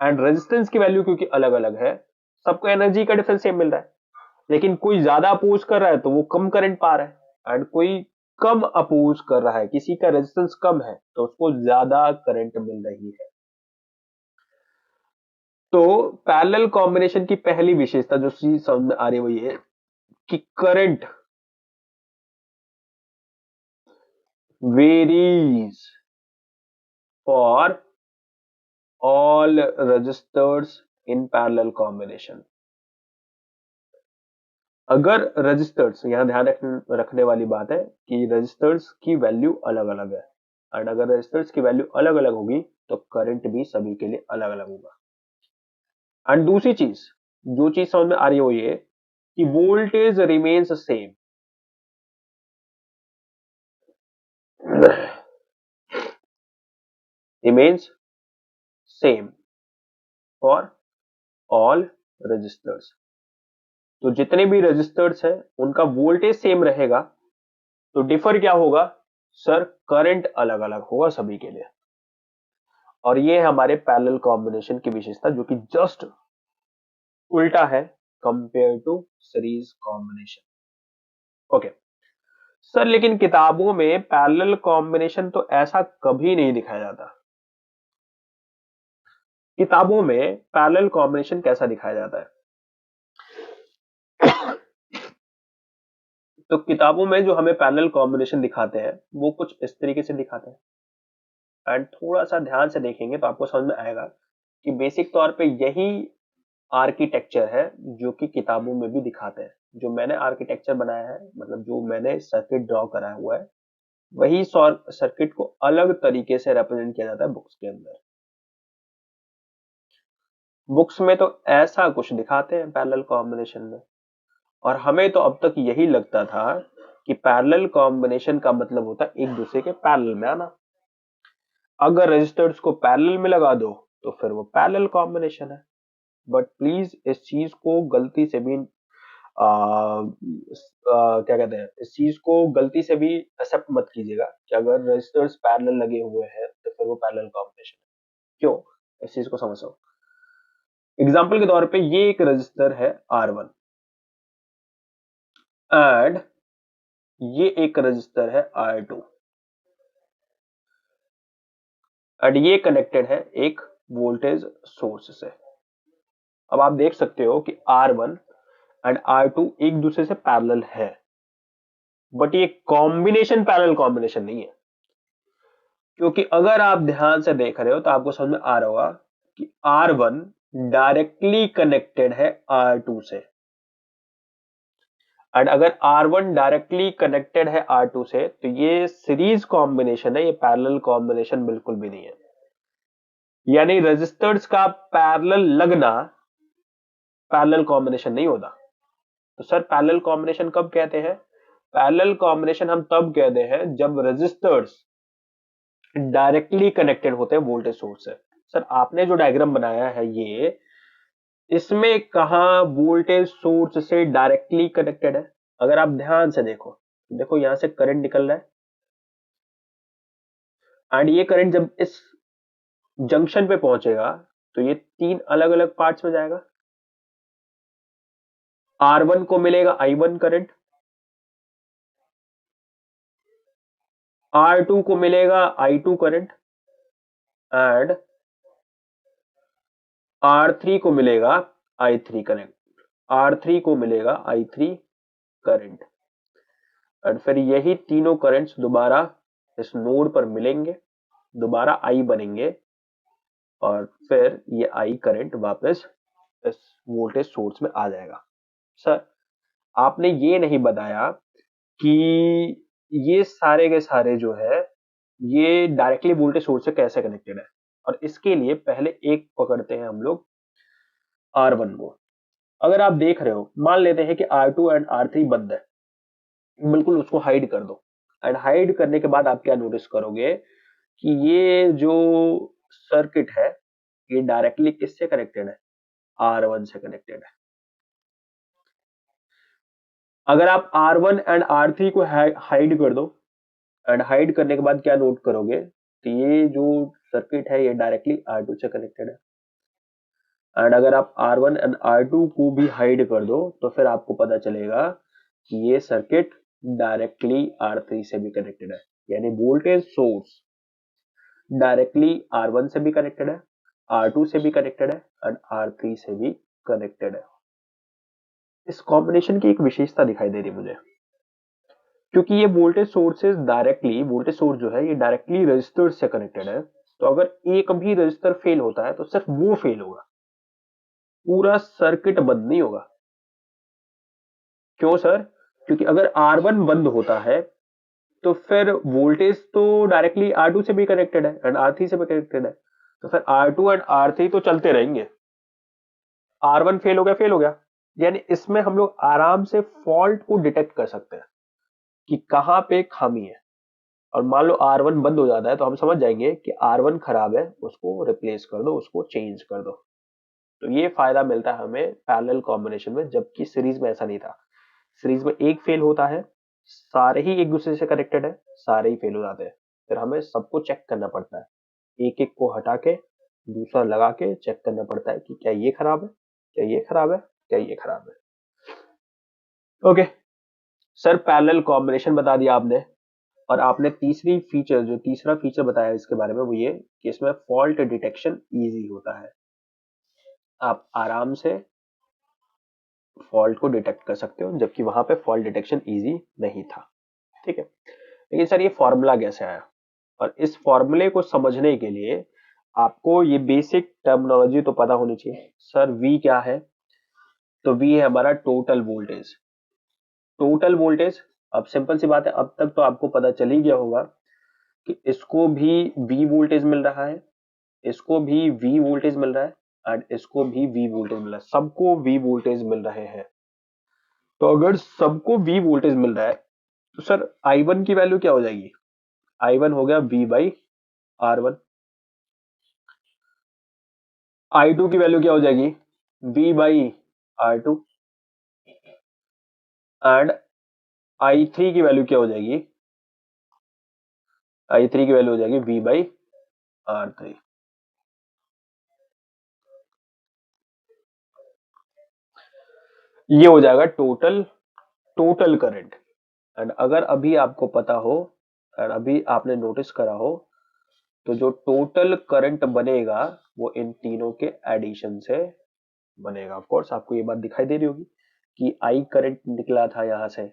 एंड रेजिस्टेंस की वैल्यू क्योंकि अलग अलग है, सबको एनर्जी का डिफरेंस सेम मिल रहा है। लेकिन कोई ज्यादा अपोज कर रहा है तो वो कम करंट पा रहा है एंड कोई कम अपोज कर रहा है, किसी का रेजिस्टेंस कम है तो उसको ज्यादा करंट मिल रही है। तो पैरेलल कॉम्बिनेशन की पहली विशेषता जो चीज समझ में आ रही है वो ये कि current varies for all resistors in parallel combination. अगर रजिस्टर्स, यहाँ ध्यान रखने वाली बात है कि रजिस्टर्स की वैल्यू अलग अलग है, एंड अगर रजिस्टर्स की वैल्यू अलग अलग होगी तो करंट भी सभी के लिए अलग अलग होगा। एंड दूसरी चीज, जो चीज समझ में आ रही है वो ये कि voltage remains same. Remains same for all resistors. तो जितने भी रजिस्टर्स हैं उनका वोल्टेज सेम रहेगा, तो डिफर क्या होगा सर? करंट अलग अलग होगा सभी के लिए। और ये है हमारे पैरेलल कॉम्बिनेशन की विशेषता, जो कि जस्ट उल्टा है compare to series combination. Okay sir, लेकिन किताबों में पैरेलल कॉम्बिनेशन तो ऐसा कभी नहीं दिखाया जाता। किताबों में पैरेलल कॉम्बिनेशन कैसा दिखाया जाता है? तो किताबों में जो हमें पैरेलल कॉम्बिनेशन दिखाते हैं वो कुछ इस तरीके से दिखाते हैं, एंड थोड़ा सा ध्यान से देखेंगे तो आपको समझ में आएगा कि बेसिक तौर पे यही आर्किटेक्चर है जो कि किताबों में भी दिखाते हैं। जो मैंने आर्किटेक्चर बनाया है, मतलब जो मैंने सर्किट ड्रॉ कराया हुआ है, वही सर्किट को अलग तरीके से रिप्रेजेंट किया जाता है बुक्स के अंदर। बुक्स में तो ऐसा कुछ दिखाते हैं पैरेलल कॉम्बिनेशन में, और हमें तो अब तक यही लगता था कि पैरेलल कॉम्बिनेशन का मतलब होता है एक दूसरे के पैरेलल में आना। अगर रजिस्टर्स को पैरेलल में लगा दो तो फिर वो पैरेलल कॉम्बिनेशन है। बट प्लीज इस चीज को गलती से भी क्या कहते हैं, इस चीज को गलती से भी एक्सेप्ट मत कीजिएगा कि अगर रजिस्टर्स पैरेलल लगे हुए हैं तो फिर वो पैरेलल कॉम्बिनेशन है। क्यों? इस चीज को समझो। एग्जाम्पल के तौर पे ये एक रजिस्टर है R1, एंड ये एक रजिस्टर है R2, एंड ये कनेक्टेड है एक वोल्टेज सोर्स से। अब आप देख सकते हो कि R1 एंड R2 एक दूसरे से पैरेलल है, बट ये कॉम्बिनेशन पैरेलल कॉम्बिनेशन नहीं है। क्योंकि अगर आप ध्यान से देख रहे हो तो आपको समझ में आ रहा होगा कि R1 डायरेक्टली कनेक्टेड है R2 से, एंड अगर R1 डायरेक्टली कनेक्टेड है R2 से तो ये सीरीज कॉम्बिनेशन है, ये पैरेलल कॉम्बिनेशन बिल्कुल भी नहीं है। यानी रजिस्टर्स का पैरेलल लगना पैरेलल कॉम्बिनेशन नहीं होता। तो सर पैरेलल कॉम्बिनेशन कब कहते हैं? पैरेलल कॉम्बिनेशन हम तब कहते हैं जब रजिस्टर्स डायरेक्टली कनेक्टेड होते हैं वोल्टेज सोर्स से। सर आपने जो डायग्राम बनाया है ये, इसमें कहा वोल्टेज सोर्स से डायरेक्टली कनेक्टेड है? अगर आप ध्यान से देखो, देखो यहां से करंट निकल रहा है, एंड ये करंट जब इस जंक्शन पे पहुंचेगा तो ये तीन अलग अलग पार्ट्स में जाएगा। R1 को मिलेगा I1 करंट, R2 को मिलेगा I2 करंट, एंड R3 को मिलेगा I3 करंट। R3 को मिलेगा I3 करंट, और फिर यही तीनों करंट्स दोबारा इस नोड पर मिलेंगे, दोबारा I बनेंगे, और फिर ये I करंट वापस इस वोल्टेज सोर्स में आ जाएगा। सर आपने ये नहीं बताया कि ये सारे के सारे जो है ये डायरेक्टली वोल्टेज सोर्स से कैसे कनेक्टेड है। और इसके लिए पहले एक पकड़ते हैं हम लोग R1 को। अगर आप देख रहे हो, मान लेते हैं कि R2 एंड R3 बंद है, बिल्कुल उसको हाइड कर दो, एंड हाइड करने के बाद आप क्या नोटिस करोगे कि ये जो सर्किट है ये डायरेक्टली किससे कनेक्टेड है? R1 से कनेक्टेड है। अगर आप R1 एंड R3 को हाइड कर दो, एंड हाइड करने के बाद क्या नोट करोगे, तो ये जो सर्किट है ये डायरेक्टली R2 से कनेक्टेड है। एंड अगर आप R1 एंड R2 को भी हाइड कर दो तो फिर आपको पता चलेगा कि ये सर्किट डायरेक्टली R3 से भी कनेक्टेड है। यानी वोल्टेज सोर्स डायरेक्टली R1 से भी कनेक्टेड है, R2 से भी कनेक्टेड है, एंड R3 से भी कनेक्टेड है। इस कॉम्बिनेशन की एक विशेषता दिखाई दे रही है मुझे, क्योंकि ये voltage sources directly, voltage source जो है ये डायरेक्टली रजिस्टर से कनेक्टेड है। तो अगर एक भी रजिस्टर फेल होता है तो सिर्फ वो फेल होगा, पूरा सर्किट बंद नहीं होगा। क्यों सर? क्योंकि अगर R1 बंद होता है तो फिर वोल्टेज तो डायरेक्टली R2 से भी कनेक्टेड है एंड R3 से भी कनेक्टेड है, तो फिर R2 एंड R3 तो चलते रहेंगे। R1 फेल हो गया। यानी इसमें हम लोग आराम से फॉल्ट को डिटेक्ट कर सकते हैं कि कहां पे खामी है। और मान लो R1 बंद हो जाता है तो हम समझ जाएंगे कि R1 खराब है, उसको रिप्लेस कर दो, उसको चेंज कर दो। तो ये फायदा मिलता है हमें पैरेलल कॉम्बिनेशन में, जबकि सीरीज में ऐसा नहीं था। सीरीज में एक फेल होता है, सारे ही एक दूसरे से कनेक्टेड है, सारे ही फेल हो जाते हैं। फिर हमें सबको चेक करना पड़ता है, एक एक को हटा के दूसरा लगा के चेक करना पड़ता है कि क्या ये खराब है, क्या ये खराब है, क्या ये खराब है। ओके सर, पैरेलल कॉम्बिनेशन बता दिया आपने। और आपने तीसरा फीचर बताया इसके बारे में, वो ये कि इसमें फॉल्ट डिटेक्शन इजी होता है। आप आराम से फॉल्ट को डिटेक्ट कर सकते हो, जबकि वहां पे फॉल्ट डिटेक्शन इजी नहीं था। ठीक है, लेकिन सर ये फॉर्मूला कैसे आया? और इस फॉर्मूले को समझने के लिए आपको ये बेसिक टर्मिनोलॉजी तो पता होनी चाहिए। सर वी क्या है? तो वी है हमारा टोटल वोल्टेज। टोटल वोल्टेज, अब सिंपल सी बात है, अब तक तो आपको पता चल ही गया होगा कि इसको भी वी वोल्टेज मिल रहा है, इसको भी वी वोल्टेज मिल रहा है, एंड इसको भी वी वोल्टेज मिल रहा है, सबको वी वोल्टेज मिल रहे हैं। तो अगर सबको वी वोल्टेज मिल रहा है तो सर I1 की वैल्यू क्या हो जाएगी? I1 हो गया V बाई R1। I2 की वैल्यू क्या हो जाएगी? V by R2। And I3 की वैल्यू क्या हो जाएगी? I3 की वैल्यू हो जाएगी V बाई R3। ये हो जाएगा टोटल करंट। एंड अगर अभी आपको पता हो और अभी आपने नोटिस करा हो, तो जो टोटल करंट बनेगा वो इन तीनों के एडिशन से बनेगा। ऑफ कोर्स आपको ये बात दिखाई दे रही होगी कि आई करंट निकला था यहां से,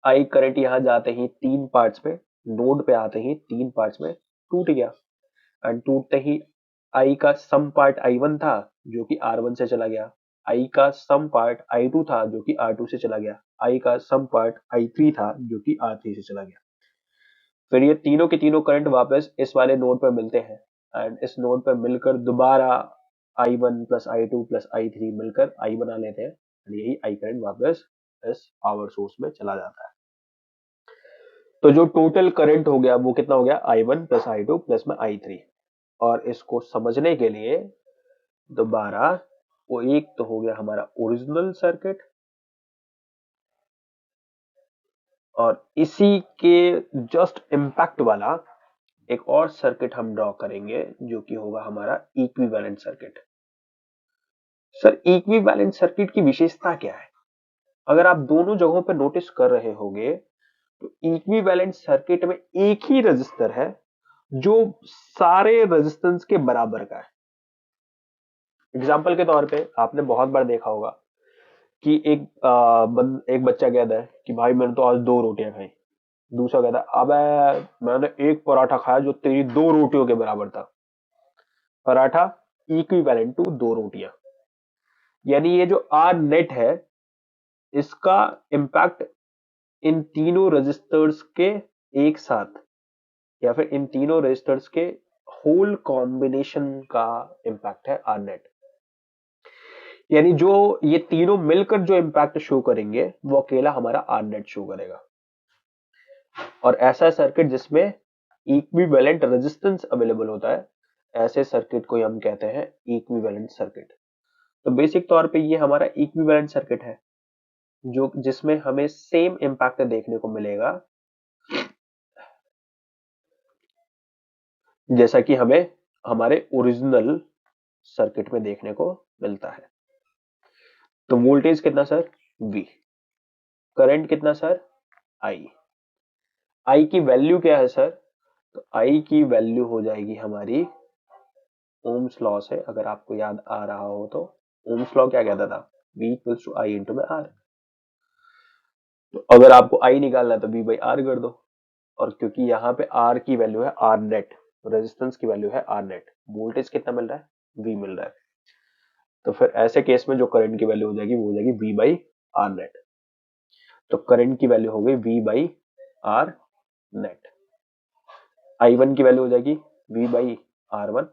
आई करंट यहां जाते ही तीन पार्ट्स में, नोड पे आते ही तीन पार्ट्स में टूट गया। एंड टूटते ही आई का सम पार्ट I1 था जो कि R1 से चला गया, आई का सम पार्ट I2 था जो कि R2 से चला गया, आई का सम पार्ट I3 था जो कि R3 से चला गया। फिर ये तीनों के तीनों करंट वापस इस वाले नोड पर मिलते हैं, एंड इस नोड पर मिलकर दोबारा I1 plus I2 plus I3 मिलकर I बना लेते हैं, एंड यही I करंट वापस इस पावर सोर्स में चला जाता है। तो जो टोटल करंट हो गया वो कितना हो गया? I1 प्लस I2 प्लस में I3। और इसको समझने के लिए दोबारा, वो एक तो हो गया हमारा ओरिजिनल सर्किट, और इसी के जस्ट इम्पैक्ट वाला एक और सर्किट हम ड्रॉ करेंगे जो कि होगा हमारा equivalent circuit. Sir equivalent circuit की विशेषता क्या है? अगर आप दोनों जगहों पर नोटिस कर रहे होंगे तो इक्विवेलेंट सर्किट में एक ही रजिस्टर है जो सारे रेजिस्टेंस के बराबर का है। एग्जाम्पल के तौर पे आपने बहुत बार देखा होगा कि एक बच्चा कहता है कि भाई मैंने तो आज दो रोटियां खाई। दूसरा कहता है अबे मैंने एक पराठा खाया जो तेरी दो रोटियों के बराबर था। पराठा इक्विवेलेंट टू दो रोटियां। यानी ये जो आर नेट है, इसका इम्पैक्ट इन तीनों रजिस्टर्स के एक साथ, या फिर इन तीनों रजिस्टर्स के होल कॉम्बिनेशन का इम्पैक्ट है आर नेट। यानी जो ये तीनों मिलकर जो इम्पैक्ट शो करेंगे वो अकेला हमारा आर नेट शो करेगा। और ऐसा सर्किट जिसमें इक्विवेलेंट रेजिस्टेंस अवेलेबल होता है, ऐसे सर्किट को हम कहते हैं इक्विवेलेंट सर्किट। तो बेसिक तौर पे ये हमारा इक्विवेलेंट सर्किट है जो जिसमें हमें सेम इम्पैक्ट देखने को मिलेगा जैसा कि हमें हमारे ओरिजिनल सर्किट में देखने को मिलता है। तो वोल्टेज कितना सर? V। करंट कितना सर? I। I की वैल्यू क्या है सर? तो I की वैल्यू हो जाएगी हमारी, ओम्स लॉ से अगर आपको याद आ रहा हो तो, ओम्स लॉ क्या कहता था? V equals to I into में R। तो अगर आपको I निकालना है तो V बाई R कर दो। और क्योंकि यहाँ पे R की वैल्यू है R नेट, रेजिस्टेंस की वैल्यू है R नेट, वोल्टेज कितना मिल रहा है? V मिल रहा है। तो फिर ऐसे केस में जो करंट की वैल्यू हो जाएगी वो हो जाएगी V बाई R नेट। तो करंट की वैल्यू हो गई V by R net. I1 की वैल्यू हो जाएगी V बाई R1,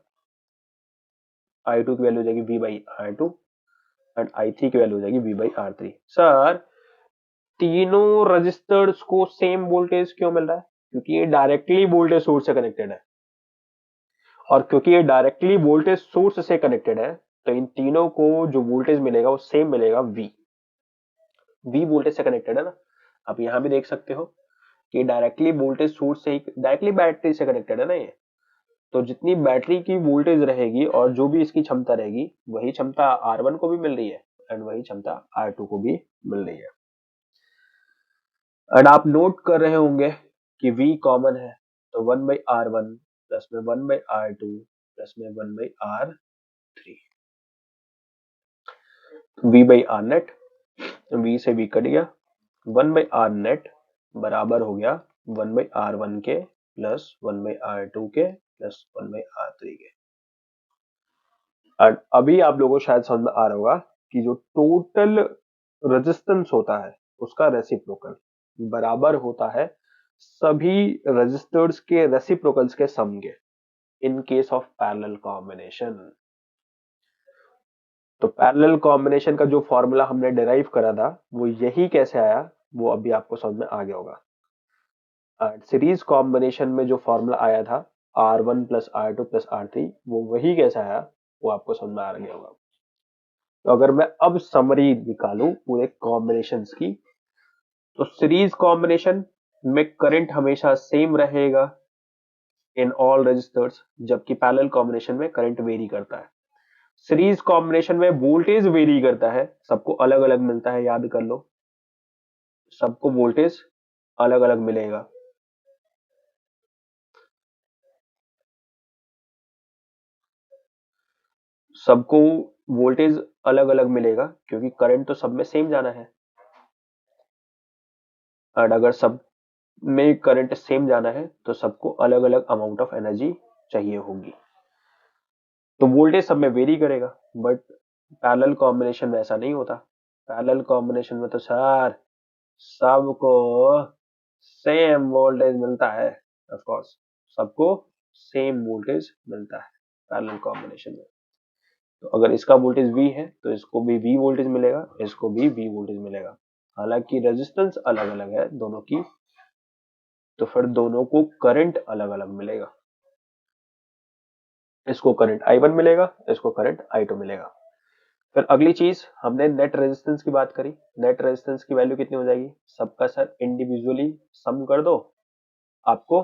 I2 की वैल्यू हो जाएगी V by R2 and I3 की वैल्यू हो जाएगी V बाई R3। सर तीनों रजिस्टर्स को सेम वोल्टेज क्यों मिल रहा है? क्योंकि ये डायरेक्टली वोल्टेज सोर्स से कनेक्टेड है, और क्योंकि ये डायरेक्टली वोल्टेज सोर्स से कनेक्टेड है तो इन तीनों को जो वोल्टेज मिलेगा वो सेम मिलेगा। V वोल्टेज से कनेक्टेड है ना, आप यहां भी देख सकते हो कि डायरेक्टली वोल्टेज सोर्स से ही, डायरेक्टली बैटरी से कनेक्टेड है ना ये, तो जितनी बैटरी की वोल्टेज रहेगी और जो भी इसकी क्षमता रहेगी वही क्षमता R1 को भी मिल रही है एंड वही क्षमता R2 को भी मिल रही है। एंड आप नोट कर रहे होंगे कि V कॉमन है, तो 1/R1 प्लस में 1/R2 प्लस में 1/R3, V by R net, V से V कट गया, 1/R नेट बराबर हो गया 1/R1 के प्लस 1/R2 के प्लस 1/R3 के। एंड अभी आप लोगों को शायद समझ में आ रहा होगा कि जो टोटल रेजिस्टेंस होता है उसका रेसिप्रोकल बराबर होता है सभी रेजिस्टर्स के रेसिप्रोकल्स के सम के, in case of parallel combination. तो पैरेलल कॉम्बिनेशन का जो फॉर्मूला हमने डिराइव करा था वो यही कैसे आया वो अभी आपको समझ में आ गया होगा। सीरीज कॉम्बिनेशन में जो फॉर्मूला आया था R1 plus R2 plus R3, वो वही कैसे आया वो आपको समझ में आ गया होगा। तो अगर मैं अब समरी निकालूं पूरे कॉम्बिनेशंस की, तो सीरीज कॉम्बिनेशन में करंट हमेशा सेम रहेगा इन ऑल रजिस्टर्स, जबकि पैरेलल कॉम्बिनेशन में करंट वेरी करता है। सीरीज कॉम्बिनेशन में वोल्टेज वेरी करता है, सबको अलग अलग मिलता है, याद कर लो, सबको वोल्टेज अलग अलग मिलेगा। सबको वोल्टेज अलग अलग मिलेगा क्योंकि करंट तो सब में सेम जाना है, और अगर सब में करंट सेम जाना है तो सबको अलग अलग अमाउंट ऑफ एनर्जी चाहिए होगी, तो वोल्टेज सब में वेरी करेगा। बट पैरेलल कॉम्बिनेशन में ऐसा नहीं होता। पैरेलल कॉम्बिनेशन में तो सर सबको सेम वोल्टेज मिलता है, ऑफ कोर्स सबको सेम वोल्टेज मिलता है पैरेलल कॉम्बिनेशन में। तो अगर इसका वोल्टेज V है तो इसको भी V वोल्टेज मिलेगा, इसको भी V वोल्टेज मिलेगा, हालांकि रेजिस्टेंस अलग अलग है दोनों की, तो फिर दोनों को करंट अलग अलग मिलेगा। इसको करंट I1 मिलेगा, इसको करंट I2 मिलेगा। फिर अगली चीज हमने नेट रेजिस्टेंस की बात करी। नेट रेजिस्टेंस की वैल्यू कितनी हो जाएगी? सबका सर इंडिविजुअली सम कर दो, आपको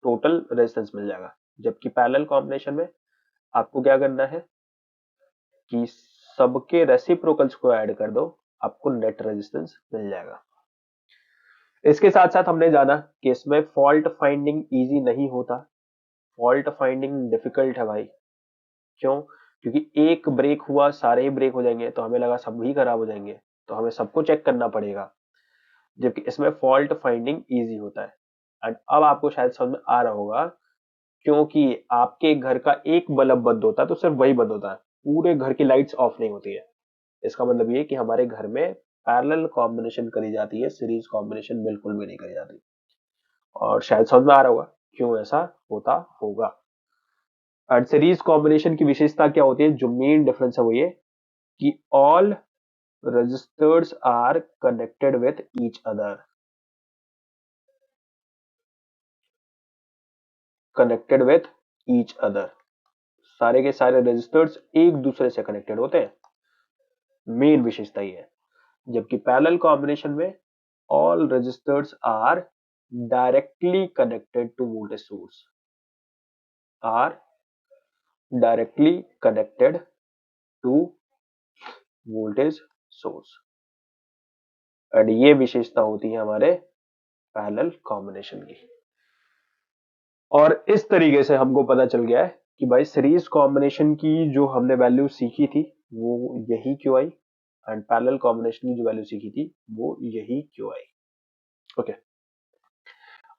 टोटल रेजिस्टेंस मिल जाएगा। जबकि पैरेलल कॉम्बिनेशन में आपको क्या करना है कि सबके रेसिप्रोकल्स को ऐड कर दो, आपको नेट रेजिस्टेंस मिल जाएगा। इसके साथ साथ हमने जाना कि इसमें फॉल्ट फाइंडिंग इजी नहीं होता, फॉल्ट फाइंडिंग डिफिकल्ट है भाई। क्यों? क्योंकि एक ब्रेक हुआ सारे ही ब्रेक हो जाएंगे, तो हमें लगा सब ही खराब हो जाएंगे, तो हमें सबको चेक करना पड़ेगा, जबकि इसमें फॉल्ट फाइंडिंग इजी होता है। एंड अब आपको शायद समझ में आ रहा होगा, क्योंकि आपके घर का एक बल्ब बंद होता है तो सिर्फ वही बंद होता है, पूरे घर की लाइट्स ऑफ नहीं होती है। इसका मतलब ये कि हमारे घर में पैरेलल कॉम्बिनेशन करी जाती है, सीरीज कॉम्बिनेशन बिल्कुल भी नहीं करी जाती। और शायद समझ में आ रहा होगा क्यों ऐसा होता होगा। एंड सीरीज कॉम्बिनेशन की विशेषता क्या होती है? जो मेन डिफरेंस है वो ये कि all resistors are connected with each other, connected with each other, सारे के सारे रजिस्टर्स एक दूसरे से कनेक्टेड होते हैं, मेन विशेषता ये है। जबकि पैरेलल कॉम्बिनेशन में all resistors are directly connected to voltage source, are directly connected to voltage source, and ये विशेषता होती है हमारे पैरेलल कॉम्बिनेशन की। और इस तरीके से हमको पता चल गया है कि भाई सीरीज कॉम्बिनेशन की जो हमने वैल्यू सीखी थी वो यही क्यों आई, एंड पैरेलल कॉम्बिनेशन की जो वैल्यू सीखी थी वो यही क्यों आई। ओके,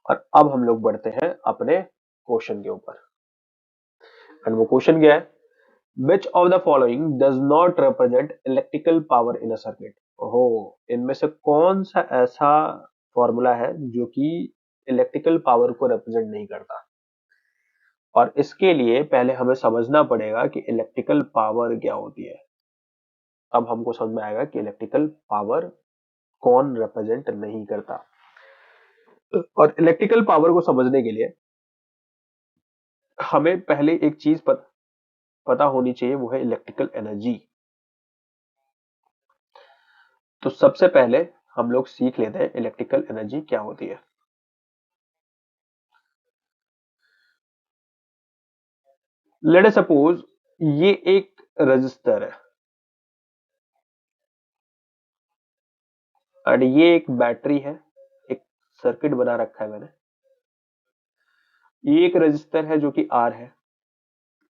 और अब हम लोग बढ़ते हैं अपने क्वेश्चन के ऊपर, एंड वो क्वेश्चन क्या है? Which of the following does not represent electrical power in a circuit? ओहो, इनमें से कौन सा ऐसा फॉर्मूला है जो कि इलेक्ट्रिकल पावर को रिप्रेजेंट नहीं करता? और इसके लिए पहले हमें समझना पड़ेगा कि इलेक्ट्रिकल पावर क्या होती है। अब हमको समझ में आएगा कि इलेक्ट्रिकल पावर कौन रिप्रेजेंट नहीं करता। और इलेक्ट्रिकल पावर को समझने के लिए हमें पहले एक चीज पता होनी चाहिए, वो है इलेक्ट्रिकल एनर्जी। तो सबसे पहले हम लोग सीख लेते हैं इलेक्ट्रिकल एनर्जी क्या होती है। लेट अस सपोज ये एक रजिस्टर है और ये एक बैटरी है। एक सर्किट बना रखा है मैंने। ये एक रजिस्टर है जो कि आर है।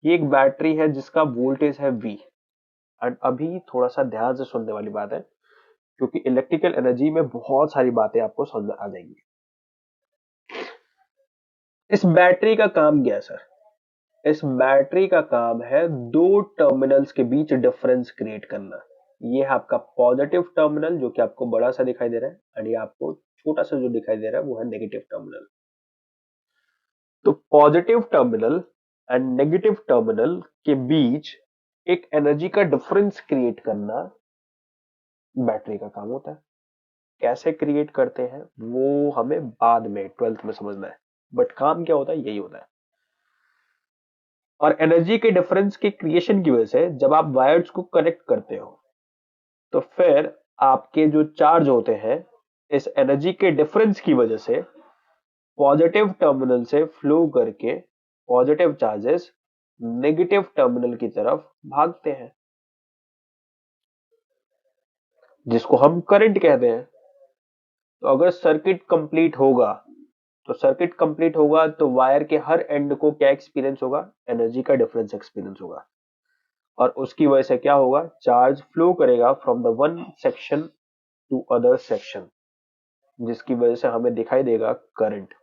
ये एक बैटरी है जिसका वोल्टेज है वी। एंड अभी थोड़ा सा ध्यान से सुनने वाली बात है, क्योंकि इलेक्ट्रिकल एनर्जी में बहुत सारी बातें आपको समझ आ जाएंगी। इस बैटरी का काम क्या है सर? इस बैटरी का काम है दो टर्मिनल्स के बीच डिफरेंस क्रिएट करना। ये है आपका पॉजिटिव टर्मिनल जो कि आपको बड़ा सा दिखाई दे रहा है, और ये आपको छोटा सा जो दिखाई दे रहा है वो है नेगेटिव टर्मिनल। तो positive terminal and negative terminal के बीच एक एनर्जी का डिफरेंस क्रिएट करना बैटरी का काम होता है। कैसे क्रिएट करते हैं वो हमें बाद में 12th में समझना है, बट काम क्या होता है यही होता है। और एनर्जी के डिफरेंस के क्रिएशन की वजह से जब आप वायर्स को कनेक्ट करते हो तो फिर आपके जो चार्ज होते हैं इस एनर्जी के डिफरेंस की वजह से पॉजिटिव टर्मिनल से फ्लो करके पॉजिटिव चार्जेस नेगेटिव टर्मिनल की तरफ भागते हैं, जिसको हम करंट कहते हैं। तो अगर सर्किट कंप्लीट होगा तो वायर के हर एंड को क्या एक्सपीरियंस होगा? एनर्जी का डिफरेंस एक्सपीरियंस होगा। और उसकी वजह से क्या होगा? चार्ज फ्लो करेगा from the one section two other section, जिसकी वजह से हमें दिखाई देगा करंट।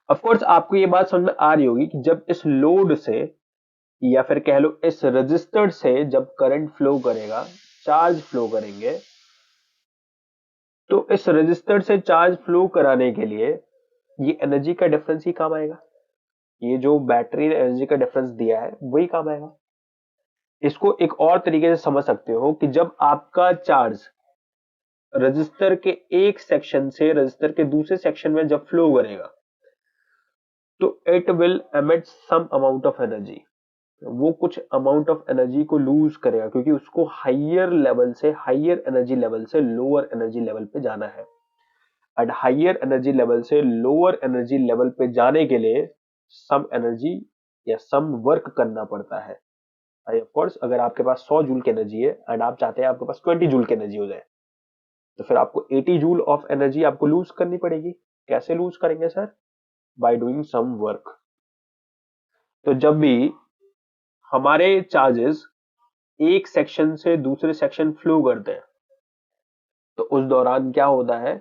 ऑफ कोर्स आपको ये बात समझ में आ रही होगी कि जब इस लोड से या फिर कह लो इस रजिस्टर से जब करंट फ्लो करेगा, चार्ज फ्लो करेंगे, तो इस रजिस्टर से चार्ज फ्लो कराने के लिए ये एनर्जी का डिफरेंस ही काम आएगा। ये जो बैटरी ने एनर्जी का डिफरेंस दिया है वही काम आएगा। इसको एक और तरीके से समझ सकते हो कि जब आपका चार्ज रजिस्टर के एक सेक्शन से रजिस्टर के दूसरे सेक्शन में जब फ्लो करेगा तो it will emit some amount of energy. वो कुछ अमाउंट ऑफ एनर्जी को लूज करेगा, क्योंकि उसको हाइयर एनर्जी लेवल से लोअर एनर्जी लेवल पे जाना है। एट हाइयर एनर्जी लेवल से लोअर एनर्जी लेवल पे जाने के लिए सम एनर्जी या सम वर्क करना पड़ता है। ऑफ कोर्स अगर आपके पास 100 जूल की एनर्जी है एंड आप चाहते हैं आपके पास 20 जूल की एनर्जी हो जाए, तो फिर आपको 80 जूल ऑफ एनर्जी आपको लूज करनी पड़ेगी। कैसे लूज करेंगे sir? By doing some work. तो जब भी हमारे चार्जेस एक सेक्शन से दूसरे सेक्शन फ्लो करते हैं तो उस दौरान क्या होता है?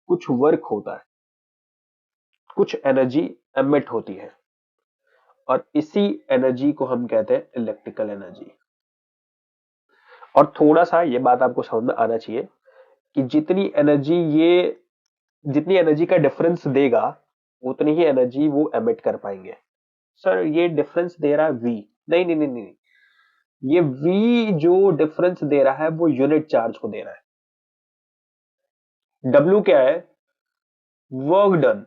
कुछ वर्क होता है, कुछ एनर्जी एमिट होती है, और इसी एनर्जी को हम कहते हैं इलेक्ट्रिकल एनर्जी। और थोड़ा सा ये बात आपको समझ में आना चाहिए कि जितनी एनर्जी का डिफरेंस देगा उतनी ही एनर्जी वो एमिट कर पाएंगे। सर ये डिफरेंस दे रहा है वी। नहीं नहीं नहीं नहीं, ये वी जो डिफरेंस दे रहा है वो यूनिट चार्ज को दे रहा है। डब्ल्यू क्या है? Work done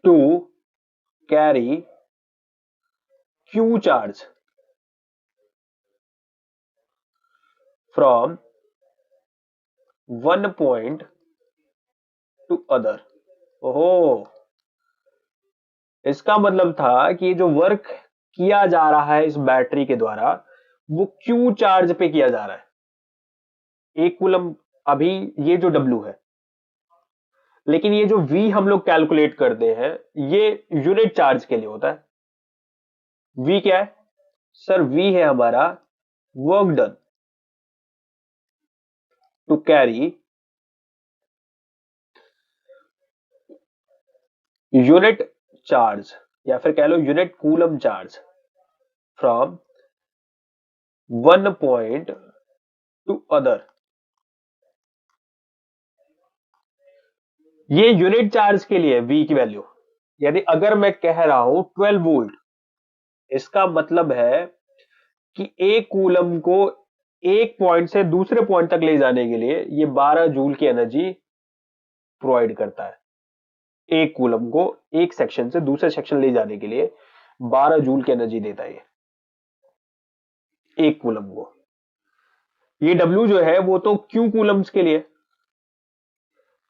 to carry Q charge from one point to other. ओहो, इसका मतलब था कि जो वर्क किया जा रहा है इस बैटरी के द्वारा वो क्यू चार्ज पे किया जा रहा है, एक कूलम। अभी ये जो डब्ल्यू है, लेकिन ये जो वी हम लोग कैलकुलेट करते हैं ये यूनिट चार्ज के लिए होता है। वी क्या है सर? वी है हमारा work done to carry unit charge, या फिर कह लो unit coulomb charge from one point to other. ये यूनिट चार्ज के लिए V की वैल्यू, यानी अगर मैं कह रहा हूं 12 वोल्ट, इसका मतलब है कि एक कूलम को एक पॉइंट से दूसरे पॉइंट तक ले जाने के लिए ये 12 जूल की एनर्जी प्रोवाइड करता है। एक कूलम को एक सेक्शन से दूसरे सेक्शन ले जाने के लिए 12 जूल की एनर्जी देता है एक कूलम को। ये W जो है वो तो Q कूलम्स के लिए,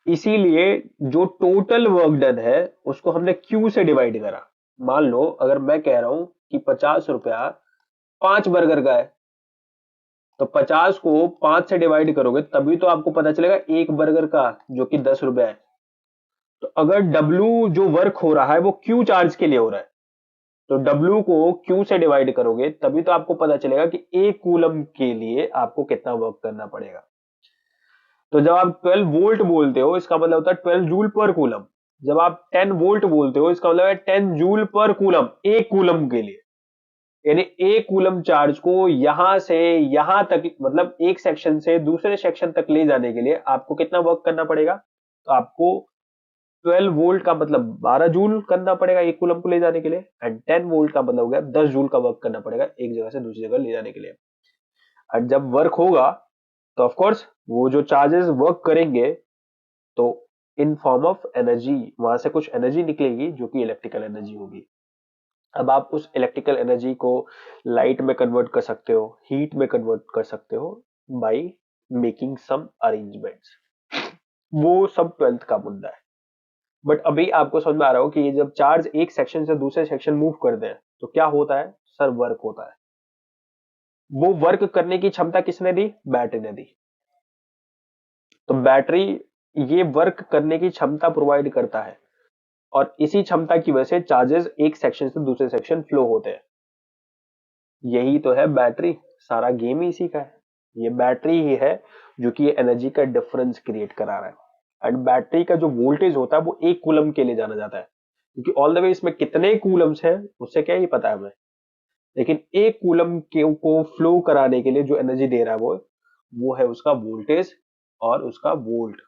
इसीलिए जो टोटल वर्क डन है उसको हमने Q से डिवाइड करा। मान लो अगर मैं कह रहा हूं कि 50 रुपया 5 बर्गर का है, तो 50 को 5 से डिवाइड करोगे तभी तो आपको पता चलेगा एक बर्गर का, जो कि 10 रुपया है। तो अगर W जो वर्क हो रहा है वो Q चार्ज के लिए हो रहा है, तो W को Q से डिवाइड करोगे तभी तो आपको पता चलेगा कि एक कूलम के लिए आपको कितना वर्क करना पड़ेगा। तो जब आप 12 वोल्ट बोलते हो इसका मतलब होता है 12 जूल पर कूलम। जब आप 10 वोल्ट बोलते हो इसका मतलब है 10 जूल पर कूलम, एक कूलम के लिए। यानी एक कूलम चार्ज को यहां से यहां तक, मतलब एक सेक्शन से दूसरे सेक्शन तक ले जाने के लिए आपको कितना वर्क करना पड़ेगा? तो आपको 12 वोल्ट का मतलब 12 जूल करना पड़ेगा एक कूलम को ले जाने के लिए, एंड 10 वोल्ट का मतलब हो गया 10 जूल का वर्क करना पड़ेगा एक जगह से दूसरी जगह ले जाने के लिए। और जब वर्क होगा तो ऑफ कोर्स वो जो चार्जेस वर्क करेंगे तो इन फॉर्म ऑफ एनर्जी वहां से कुछ एनर्जी निकलेगी जो कि इलेक्ट्रिकल एनर्जी होगी। अब आप उस इलेक्ट्रिकल एनर्जी को लाइट में कन्वर्ट कर सकते हो, हीट में कन्वर्ट कर सकते हो बाय मेकिंग सम अरेंजमेंट्स। वो सब 12th का मुद्दा है। बट अभी आपको समझ में आ रहा हो कि ये जब चार्ज एक सेक्शन से दूसरे सेक्शन मूव करते हैं तो क्या होता है सर? वर्क होता है। वो वर्क करने की क्षमता किसने दी? बैटरी ने दी। तो बैटरी ये वर्क करने की क्षमता प्रोवाइड करता है और इसी क्षमता की वजह से चार्जेस एक सेक्शन से दूसरे सेक्शन फ्लो होते हैं। यही तो है बैटरी, सारा गेम ही इसी का है। ये बैटरी ही है जो कि ये एनर्जी का डिफरेंस क्रिएट करा रहा है। एंड बैटरी का जो वोल्टेज होता है वो एक कूलम के लिए जाना जाता है, क्योंकि ऑल द वे इसमें कितने कूलम्स हैं उससे क्या ही पता है हमें, लेकिन एक कूलम के को फ्लो कराने के लिए जो एनर्जी दे रहा है वो है उसका वोल्टेज और उसका वोल्ट।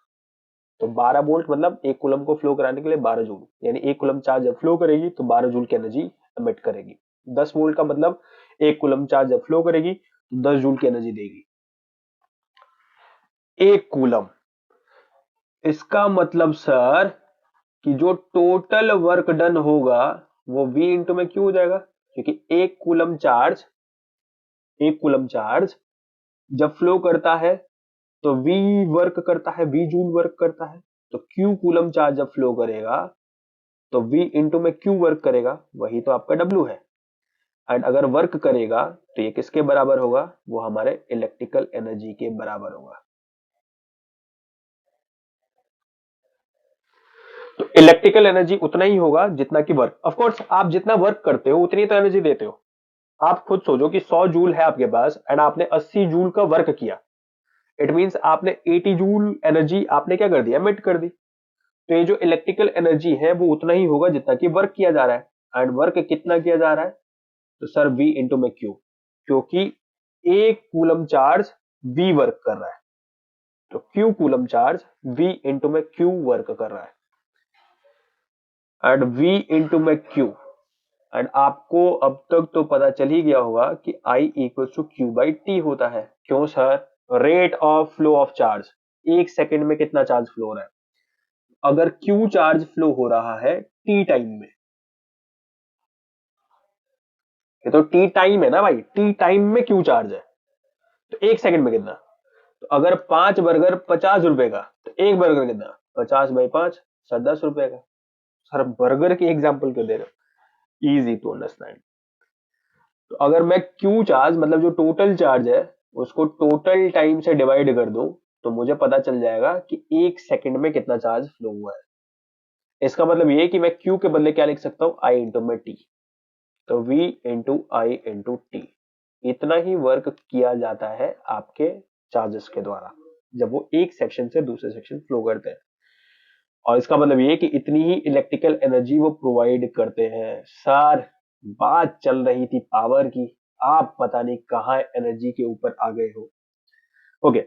तो 12 वोल्ट मतलब एक कूलम को फ्लो कराने के लिए 12 जूल, यानी एक कूलम चार्ज जब फ्लो करेगी तो 12 जूल की एनर्जी एमिट करेगी। 10 वोल्ट का मतलब एक कूलम चार्ज जब फ्लो करेगी तो 10 जूल की एनर्जी देगी एक कूलम। इसका मतलब सर कि जो टोटल वर्क डन होगा वो V इंटू में क्यों हो जाएगा, क्योंकि एक कूलम चार्ज जब फ्लो करता है तो V वर्क करता है, V जूल वर्क करता है। तो Q कूलम चार्ज जब फ्लो करेगा तो V इंटू में Q वर्क करेगा, वही तो आपका W है। एंड अगर वर्क करेगा तो ये किसके बराबर होगा? वो हमारे इलेक्ट्रिकल एनर्जी के बराबर होगा। तो इलेक्ट्रिकल एनर्जी उतना ही होगा जितना कि वर्क। ऑफ कोर्स आप जितना वर्क करते हो उतनी तो एनर्जी देते हो। आप खुद सोचो कि 100 जूल है आपके पास एंड आपने 80 जूल का वर्क किया, इट मींस आपने 80 जूल एनर्जी आपने क्या कर दिया? एमिट कर दी। तो ये जो इलेक्ट्रिकल एनर्जी है वो उतना ही होगा जितना कि वर्क किया जा रहा है। एंड वर्क कितना किया जा रहा है? तो सर V इंटू में Q, क्योंकि एक कूलम चार्ज V वर्क कर रहा है, तो Q coulomb charge V into में Q वर्क कर रहा है। एंड V इंटू में Q, एंड आपको अब तक तो पता चल ही गया होगा कि I equal to Q by T होता है। क्यों sir? Rate of flow of charge, एक सेकेंड में कितना चार्ज फ्लो हो रहा है। अगर Q चार्ज फ्लो हो रहा है T टाइम में, ये तो T टाइम है ना भाई, T टाइम में Q चार्ज है, तो एक सेकंड में कितना? तो अगर 5 बर्गर 50 रुपए का, तो एक बर्गर कितना? 50 बाई 5, सर 10 रुपए का। सर बर्गर की एग्जाम्पल क्यों दे रहे हो? Easy to understand. तो अगर मैं क्यू चार्ज मतलब जो टोटल चार्ज है उसको टोटल टाइम से डिवाइड कर दूं तो मुझे पता चल जाएगा कि एक सेकंड में कितना चार्ज फ्लो हुआ है। इसका मतलब ये कि मैं क्यू के बदले क्या लिख सकता हूं? आई इंटू में टी। तो V into I into T, इतना ही वर्क किया जाता है आपके चार्जेस के द्वारा जब वो एक सेक्शन से दूसरे सेक्शन फ्लो करते हैं। और इसका मतलब ये कि इतनी ही इलेक्ट्रिकल एनर्जी वो प्रोवाइड करते हैं। सर बात चल रही थी पावर की, आप पता नहीं कहाँ एनर्जी के ऊपर आ गए हो। ओके,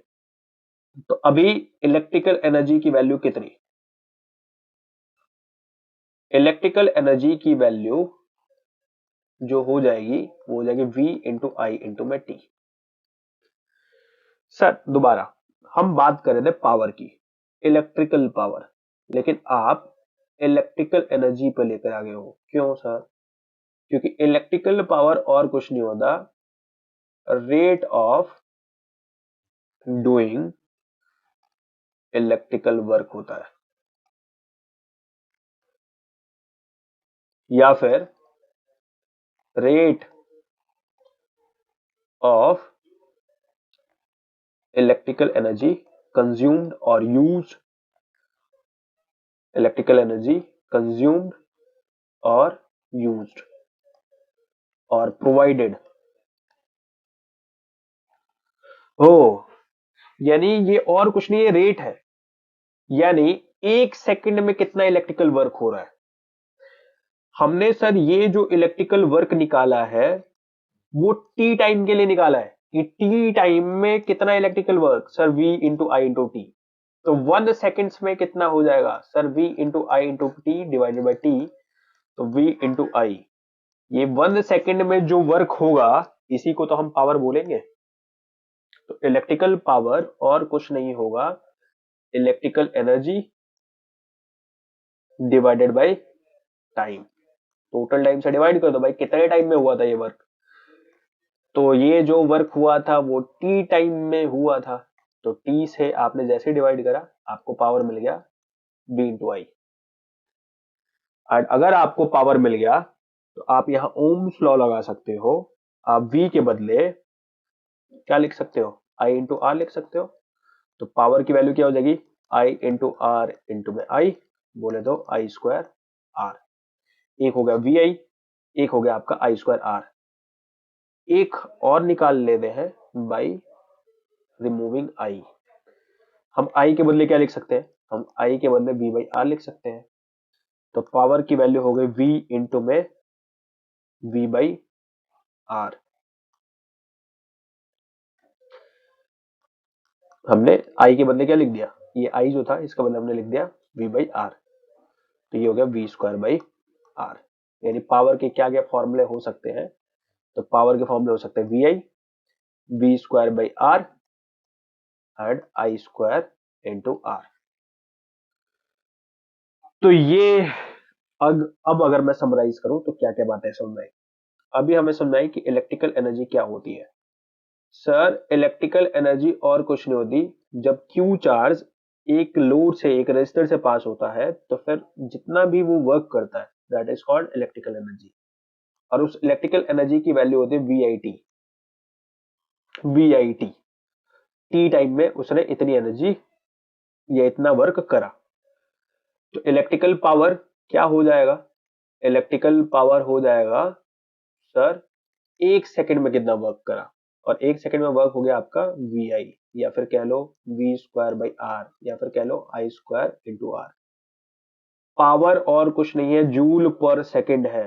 तो अभी इलेक्ट्रिकल एनर्जी की वैल्यू कितनी, इलेक्ट्रिकल एनर्जी की वैल्यू जो हो जाएगी वो हो जाएगी V इंटू आई इंटू में टी। सर दोबारा हम बात कर रहे थे पावर की, इलेक्ट्रिकल पावर, लेकिन आप इलेक्ट्रिकल एनर्जी पे लेकर आ गए हो, क्यों सर? क्योंकि इलेक्ट्रिकल पावर और कुछ नहीं होता, rate of doing electrical work होता है, या फिर rate of electrical energy consumed और यूज्ड, इलेक्ट्रिकल एनर्जी कंज्यूम्ड और यूज्ड और प्रोवाइडेड। हो, यानी ये और कुछ नहीं है, रेट है, यानी एक सेकंड में कितना इलेक्ट्रिकल वर्क हो रहा है। हमने सर ये जो इलेक्ट्रिकल वर्क निकाला है वो टी टाइम के लिए निकाला है कि टी टाइम में कितना electrical work, sir V into I into T. तो 1 सेकेंड्स में कितना हो जाएगा sir, V into I into T divided by T, तो V इंटू आई। ये 1 सेकेंड में जो वर्क होगा इसी को तो हम पावर बोलेंगे। तो इलेक्ट्रिकल पावर और कुछ नहीं होगा, electrical energy divided by time. Total time से डिवाइड कर दो भाई, कितने टाइम में हुआ था ये वर्क। तो ये जो वर्क हुआ था वो टी टाइम में हुआ था, तो टी से आपने जैसे डिवाइड करा आपको पावर मिल गया बी इंटू आई। और अगर आपको पावर मिल गया तो आप यहां ओम्स लॉ लगा सकते हो, आप V के बदले क्या लिख सकते हो, I इंटू आर लिख सकते हो। तो पावर की वैल्यू क्या हो जाएगी, I इंटू आर इंटू में आई, बोले तो आई स्क्वायर आर। एक हो गया वी आई, एक हो गया आपका आई स्क्वायर आर। एक और निकाल लेते हैं बाई रिमूविंग आई। हम आई के बदले क्या लिख सकते हैं, हम आई के बदले वी बाई आर लिख सकते हैं। तो पावर की वैल्यू हो गई V इंटू में V बाई आर। हमने आई के बदले क्या लिख दिया, ये आई जो था इसका बदले हमने लिख दिया V बाई आर, तो ये हो गया V स्क्वायर बाई आर। यानी पावर के क्या क्या फॉर्मूले हो सकते हैं, तो पावर के फॉर्मूले हो सकते हैं V I, V square by R and I square into R. तो ये अब अगर मैं समराइज करूं तो क्या क्या बातें समझ में आई। अभी हमें समझ में आई कि इलेक्ट्रिकल एनर्जी क्या होती है। सर इलेक्ट्रिकल एनर्जी और कुछ नहीं होती, जब क्यू चार्ज एक लोड से एक रेजिस्टर से पास होता है तो फिर जितना भी वो वर्क करता है that is called electrical energy. और उस इलेक्ट्रिकल एनर्जी की वैल्यू होती है वीआईटी। वीआईटी टी टाइम में उसने इतनी एनर्जी या इतना वर्क करा। तो इलेक्ट्रिकल पावर क्या हो जाएगा, इलेक्ट्रिकल पावर हो जाएगा सर एक सेकंड में कितना वर्क करा, और एक सेकंड में वर्क हो गया आपका वी आई, या फिर कह लो V स्क्वायर बाई आर, या फिर कह लो आई स्क्वायर इंटू आर। पावर और कुछ नहीं है, जूल पर सेकंड है,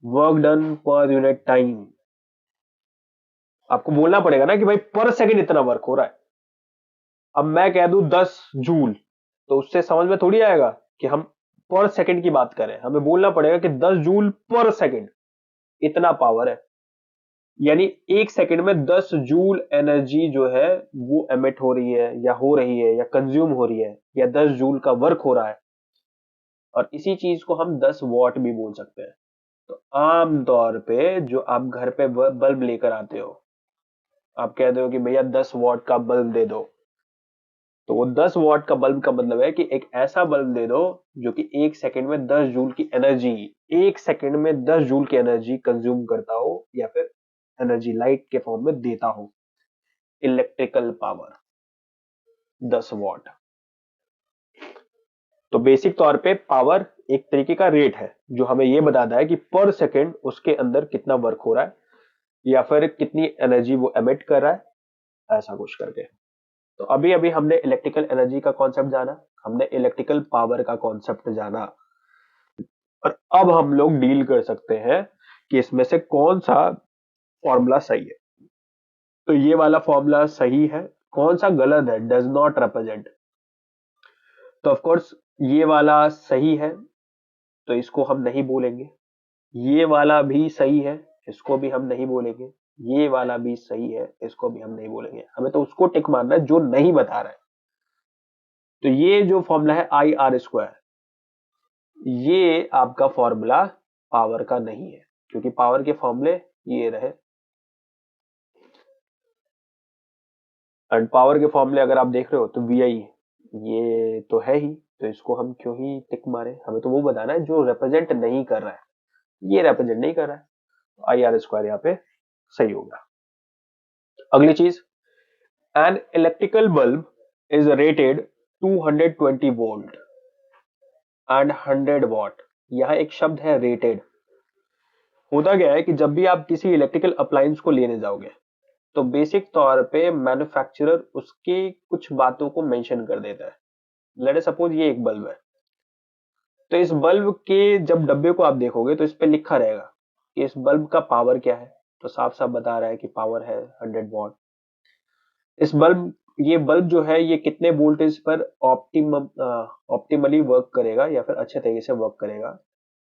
work done per unit time. आपको बोलना पड़ेगा ना कि भाई पर सेकंड इतना वर्क हो रहा है। अब मैं कह दूं 10 जूल, तो उससे समझ में थोड़ी आएगा कि हम पर सेकंड की बात करें, हमें बोलना पड़ेगा कि 10 जूल पर सेकंड इतना पावर है। यानी एक सेकंड में 10 जूल एनर्जी जो है वो एमिट हो रही है या कंज्यूम हो रही है, या 10 जूल का वर्क हो रहा है। और इसी चीज को हम 10 वॉट भी बोल सकते हैं। तो आम तौर पे जो आप घर पे बल्ब लेकर आते हो, आप कहते हो कि भैया 10 वॉट का बल्ब दे दो, तो वो 10 वॉट का बल्ब का मतलब है कि एक ऐसा बल्ब दे दो जो कि एक सेकंड में 10 जूल की एनर्जी, एक सेकंड में 10 जूल की एनर्जी कंज्यूम करता हो या फिर एनर्जी लाइट के फॉर्म में देता हो। Electrical power 10 what. तो बेसिक तौर पे पावर एक तरीके का रेट है जो हमें यह बताता है कि पर सेकंड उसके अंदर कितना वर्क हो रहा है या फिर कितनी एनर्जी वो एमिट कर रहा है, ऐसा कुछ करके। तो अभी अभी हमने इलेक्ट्रिकल एनर्जी का कॉन्सेप्ट जाना, हमने इलेक्ट्रिकल पावर का कॉन्सेप्ट जाना, और अब हम लोग डील कर सकते हैं कि इसमें से कौन सा फॉर्मूला सही है। तो ये वाला फॉर्मूला सही है। कौन सा गलत है? Does not represent. तो ऑफ कोर्स ये वाला सही है, तो इसको हम नहीं बोलेंगे। ये वाला भी सही है, इसको भी हम नहीं बोलेंगे। ये वाला भी सही है, इसको भी हम नहीं बोलेंगे। हमें तो उसको टिक मारना है जो नहीं बता रहा है। तो ये जो फॉर्मूला है आई आर स्क्वायर, ये आपका फॉर्मूला पावर का नहीं है, क्योंकि पावर के फॉर्मूले ये रहे। एंड पावर के फॉर्मूले अगर आप देख रहे हो तो वी आई ये तो है ही, तो इसको हम क्यों ही टिक मारे? हमें तो वो बताना है जो रिप्रेजेंट नहीं कर रहा है। ये रिप्रेजेंट नहीं कर रहा है, आई आर स्क्वायर यहाँ पे सही होगा। अगली चीज, an electrical bulb is rated 220 volt and 100 what. यह एक शब्द है रेटेड। होता क्या है कि जब भी आप किसी इलेक्ट्रिकल अप्लायंस को लेने जाओगे तो बेसिक तौर पे मैन्युफैक्चरर उसके कुछ बातों को मेंशन कर देता है। लेट सपोज ये एक बल्ब है, तो इस बल्ब के जब डब्बे को आप देखोगे तो इस पे लिखा रहेगा कि इस बल्ब का पावर क्या है। तो साफ साफ बता रहा है कि पावर है 100 वॉट। इस बल्ब ये बल्ब जो है ये कितने वोल्टेज पर ऑप्टिमली वर्क करेगा या फिर अच्छे तरीके से वर्क करेगा?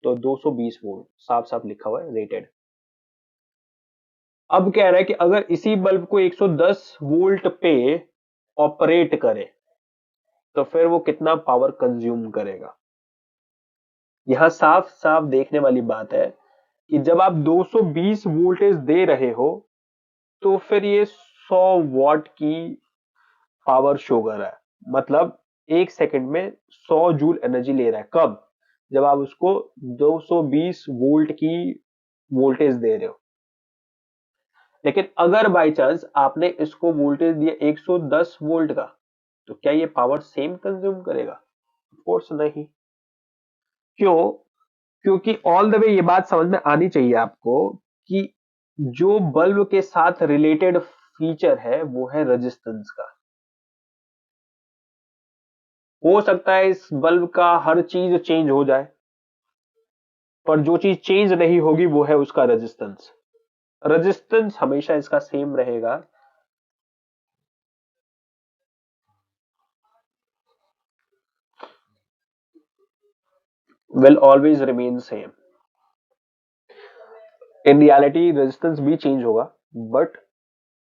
तो 220 वोल्ट साफ साफ लिखा हुआ है रेटेड। अब कह रहा है कि अगर इसी बल्ब को 110 वोल्ट पे ऑपरेट करे तो फिर वो कितना पावर कंज्यूम करेगा? यहां साफ साफ देखने वाली बात है कि जब आप 220 वोल्टेज दे रहे हो तो फिर ये 100 वॉट की पावर शो कर रहा है। मतलब एक सेकंड में 100 जूल एनर्जी ले रहा है। कब? जब आप उसको 220 वोल्ट की वोल्टेज दे रहे हो। लेकिन अगर बाई चांस आपने इसको वोल्टेज दिया 110 वोल्ट का, तो क्या ये पावर सेम कंज्यूम करेगा? ऑफ कोर्स नहीं। क्यों? क्योंकि ऑल द वे ये बात समझ में आनी चाहिए आपको कि जो बल्ब के साथ रिलेटेड फीचर है वो है रेजिस्टेंस का। हो सकता है इस बल्ब का हर चीज चेंज हो जाए, पर जो चीज चेंज नहीं होगी वो है उसका रेजिस्टेंस। रेजिस्टेंस हमेशा इसका सेम रहेगा। Will always remain same. In reality resistance भी चेंज होगा, बट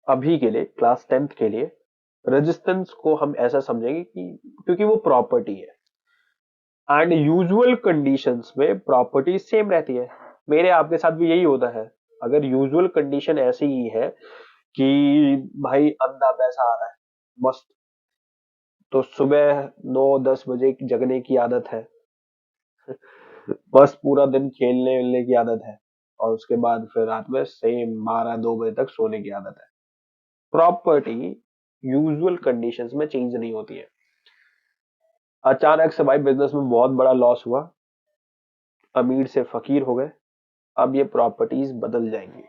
अभी के लिए क्लास 10th के लिए रेजिस्टेंस को हम ऐसा समझेंगे कि क्योंकि वो प्रॉपर्टी है एंड यूजुअल कंडीशंस में प्रॉपर्टी सेम रहती है। मेरे आपके साथ भी यही होता है। अगर यूजुअल कंडीशन ऐसी ही है कि भाई अंधा पैसा आ रहा है मस्त, तो सुबह 9-10 बजे जगने की आदत है, बस पूरा दिन खेलने वेलने की आदत है, और उसके बाद फिर रात में सेम 12-2 बजे तक सोने की आदत है। प्रॉपर्टी यूजुअल कंडीशंस में चेंज नहीं होती है। अचानक से भाई बिजनेस में बहुत बड़ा लॉस हुआ, अमीर से फकीर हो गए, अब ये प्रॉपर्टीज बदल जाएंगी।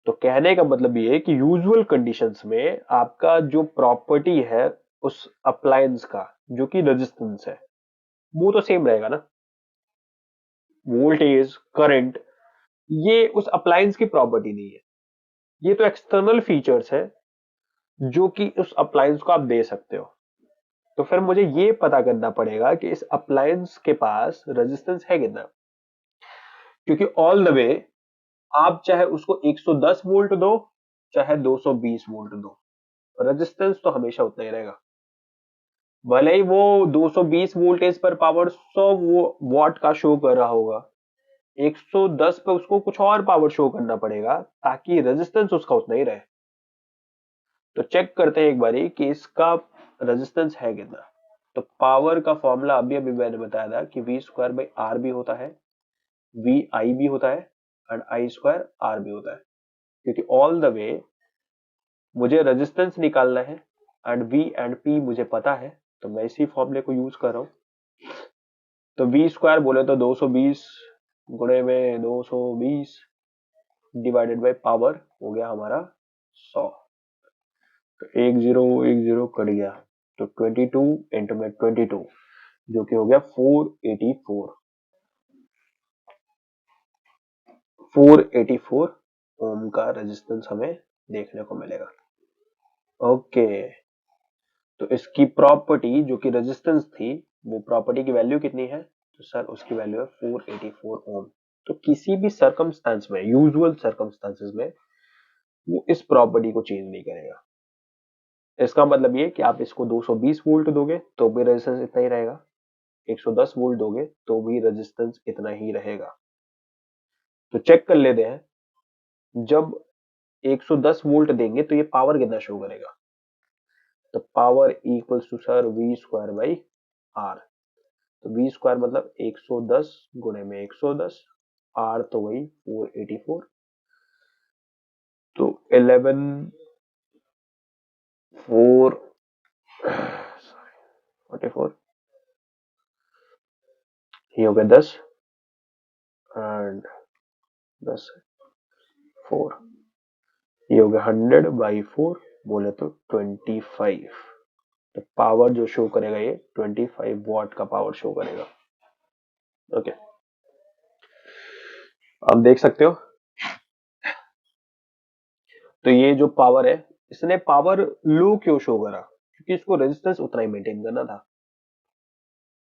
तो कहने का मतलब ये है कि यूजुअल कंडीशंस में आपका जो प्रॉपर्टी है उस अप्लायंस का, जो कि रेजिस्टेंस है, वो तो सेम रहेगा ना। वोल्टेज, करंट, ये उस अप्लायंस की प्रॉपर्टी नहीं है। ये तो एक्सटर्नल फीचर्स है जो कि उस अप्लायंस को आप दे सकते हो। तो फिर मुझे ये पता करना पड़ेगा कि इस अप्लायंस के पास रेजिस्टेंस है कितना। क्योंकि ऑल द वे आप चाहे उसको 110 वोल्ट दो, चाहे 220 वोल्ट दो, रेजिस्टेंस तो हमेशा उतना ही रहेगा। भले ही वो 220 वोल्टेज पर पावर 100 वॉट का शो कर रहा होगा, 110 पे उसको कुछ और पावर शो करना पड़ेगा ताकि रेजिस्टेंस उसका उतना ही रहे। तो चेक करते हैं एक बारी कि इसका रेजिस्टेंस है कितना। तो पावर का फॉर्मूला अभी अभी मैंने बताया था कि वी स्क्वायर बाई आर भी होता है, वी आई भी होता है, एंड आई स्क्वायर आर भी होता है। क्योंकि ऑल द वे मुझे रेजिस्टेंस निकालना है एंड वी एंड पी मुझे पता है, तो मैं इसी फॉर्मूले को यूज कर रहा हूं। तो वी स्क्वायर बोले तो 220 गुणे में 220 डिवाइडेड बाय पावर हो गया हमारा 100। तो एक जीरो कट गया, तो 22 इंटू में 22, जो कि हो गया 484। ओम का रेजिस्टेंस हमें देखने को मिलेगा। ओके, तो इसकी प्रॉपर्टी जो कि रेजिस्टेंस थी, वो प्रॉपर्टी की वैल्यू कितनी है? तो सर उसकी वैल्यू है 484 ओम। तो किसी भी सर्कमस्टांस में, यूजुअल सर्कमस्टांसेस में, वो इस प्रॉपर्टी को चेंज नहीं करेगा। इसका मतलब ये कि आप इसको 220 वोल्ट दोगे तो भी रेजिस्टेंस इतना ही रहेगा, 110 वोल्ट दोगे तो भी रेजिस्टेंस इतना ही रहेगा। तो चेक कर लेते हैं, जब 110 वोल्ट देंगे तो ये पावर कितना शो करेगा? तो power equals to sir V square by R. तो वी स्क्वायर मतलब 110 गुणे में 110, आर तो वही 484, तो 11 4 44, ये हो गया 10 एंड 10 4, ये हो गया 100 बाई 4, बोले तो 25। तो पावर जो शो करेगा ये 25 वॉट का पावर शो करेगा। ओके, आप देख सकते हो। तो ये जो पावर है, इसने पावर लो क्यों शो करा? क्योंकि इसको रेजिस्टेंस उतना ही मेंटेन करना था।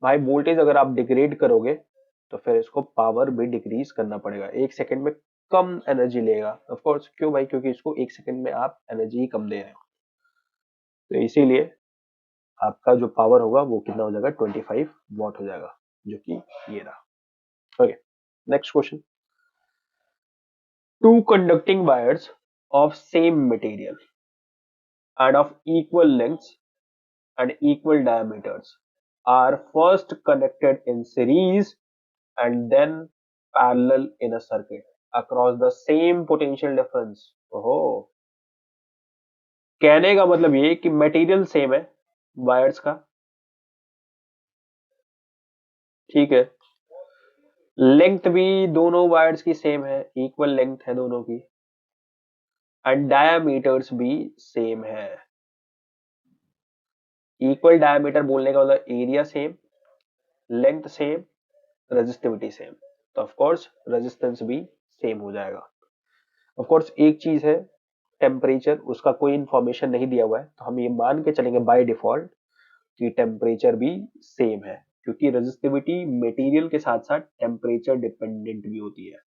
भाई वोल्टेज अगर आप डिग्रेड करोगे तो फिर इसको पावर भी डिक्रीज करना पड़ेगा, एक सेकंड में कम एनर्जी लेगा। ऑफ कोर्स, क्यों भाई? क्योंकि इसको एक सेकंड में आप एनर्जी कम दे रहे हो, तो इसीलिए आपका जो पावर होगा वो कितना हो जाएगा? 25 वॉट हो जाएगा, जो कि ये रहा। Okay, next question. Two conducting wires of same material and of equal lengths and equal diameters are first connected in series and then parallel in a circuit across the same potential difference। ओहो, कहने का मतलब ये कि मटेरियल सेम है वायर्स का, ठीक है, लेंथ भी दोनों वायर्स की सेम है, इक्वल लेंथ है दोनों की, एंड डायामीटर्स भी सेम है। इक्वल डायामीटर बोलने का मतलब area same, length same, resistivity same, तो ऑफ कोर्स रेजिस्टेंस भी सेम हो जाएगा। ऑफ कोर्स एक चीज है, टेम्परेचर, उसका कोई इंफॉर्मेशन नहीं दिया हुआ है, तो हम ये मान के चलेंगे बाय डिफॉल्ट कि टेम्परेचर भी सेम है, क्योंकि रेजिस्टिविटी मटेरियल के साथ साथ टेम्परेचर डिपेंडेंट भी होती है।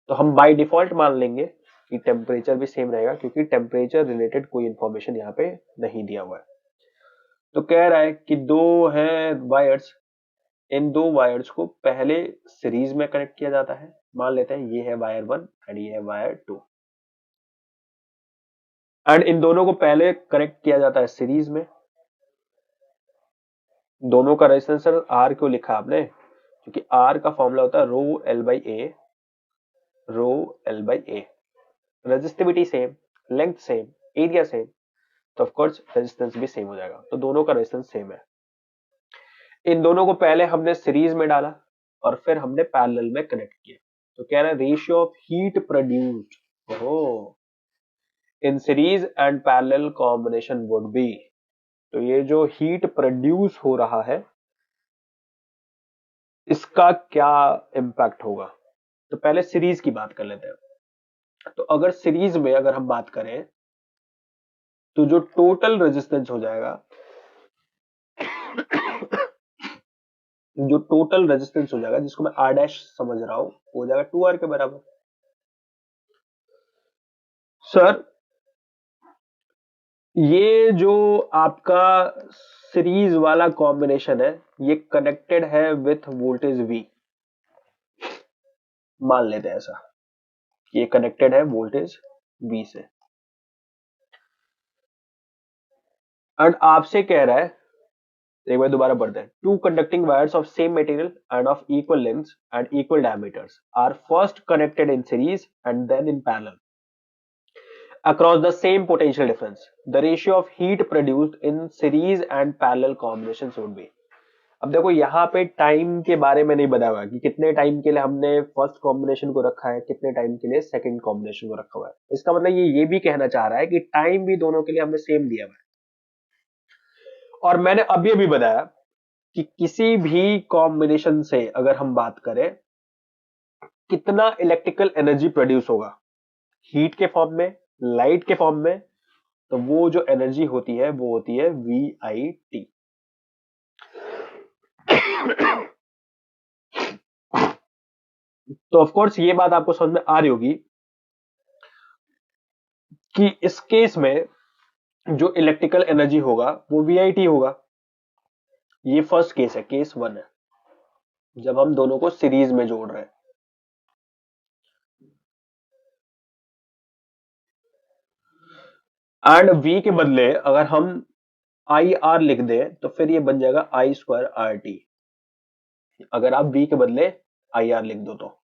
तो हम बाय डिफॉल्ट मान लेंगे कि टेम्परेचर भी सेम रहेगा, क्योंकि टेम्परेचर रिलेटेड कोई इंफॉर्मेशन यहाँ पे नहीं दिया हुआ है। तो कह रहा है कि दो हैं वायर्स, इन दो वायर्स को पहले सीरीज में कनेक्ट किया जाता है। मान लेते हैं ये है वायर 1 एंड ये है वायर 2, एंड इन दोनों को पहले कनेक्ट किया जाता है सीरीज में। दोनों का रेजिस्टेंस सर आर क्यों लिखा आपने? क्योंकि आर का फॉर्मूला होता है रो L by A, row L by A. Resistivity same, length same, area same, तो ऑफ कोर्स रेजिस्टेंस भी सेम हो जाएगा। तो दोनों का रेजिस्टेंस सेम है। इन दोनों को पहले हमने सीरीज में डाला और फिर हमने पैरेलल में कनेक्ट किया। तो कह रहा है ratio of heat produced in series and parallel combination would be. तो ये जो हीट प्रोड्यूस हो रहा है इसका क्या इंपैक्ट होगा? तो पहले सीरीज की बात कर लेते हैं। तो अगर सीरीज में अगर हम बात करें तो जो टोटल रेजिस्टेंस हो जाएगा, जो टोटल रेजिस्टेंस हो जाएगा, जिसको मैं आर डैश समझ रहा हूं, हो जाएगा 2R के बराबर। सर ये जो आपका सीरीज वाला कॉम्बिनेशन है ये कनेक्टेड है विथ वोल्टेज V। मान लेते हैं ऐसा, ये कनेक्टेड है वोल्टेज V से, एंड आपसे कह रहा है, एक बार दोबारा पढ़ते हैं। Two conducting wires of same material and of equal lengths and equal diameters are first connected in series and then in parallel across the same potential difference. The ratio of heat produced in series and parallel combinations would be। अब देखो यहाँ पे टाइम के बारे में नहीं बताया हुआ कि कितने टाइम के लिए हमने फर्स्ट कॉम्बिनेशन को रखा है, कितने टाइम के लिए सेकंड कॉम्बिनेशन को रखा हुआ है। इसका मतलब ये भी कहना चाह रहा है कि टाइम भी दोनों के लिए हमने सेम दिया हुआ है। और मैंने अभी अभी बताया कि किसी भी कॉम्बिनेशन से अगर हम बात करें कितना इलेक्ट्रिकल एनर्जी प्रोड्यूस होगा, हीट के फॉर्म में, लाइट के फॉर्म में, तो वो जो एनर्जी होती है वो होती है VIT। तो ऑफ कोर्स ये बात आपको समझ में आ रही होगी कि इस केस में जो इलेक्ट्रिकल एनर्जी होगा वो VIT होगा। ये फर्स्ट केस है, केस 1 है, जब हम दोनों को सीरीज में जोड़ रहे हैं। एंड V के बदले अगर हम IR लिख दें तो फिर ये बन जाएगा I²RT। अगर आप V के बदले IR लिख दो तो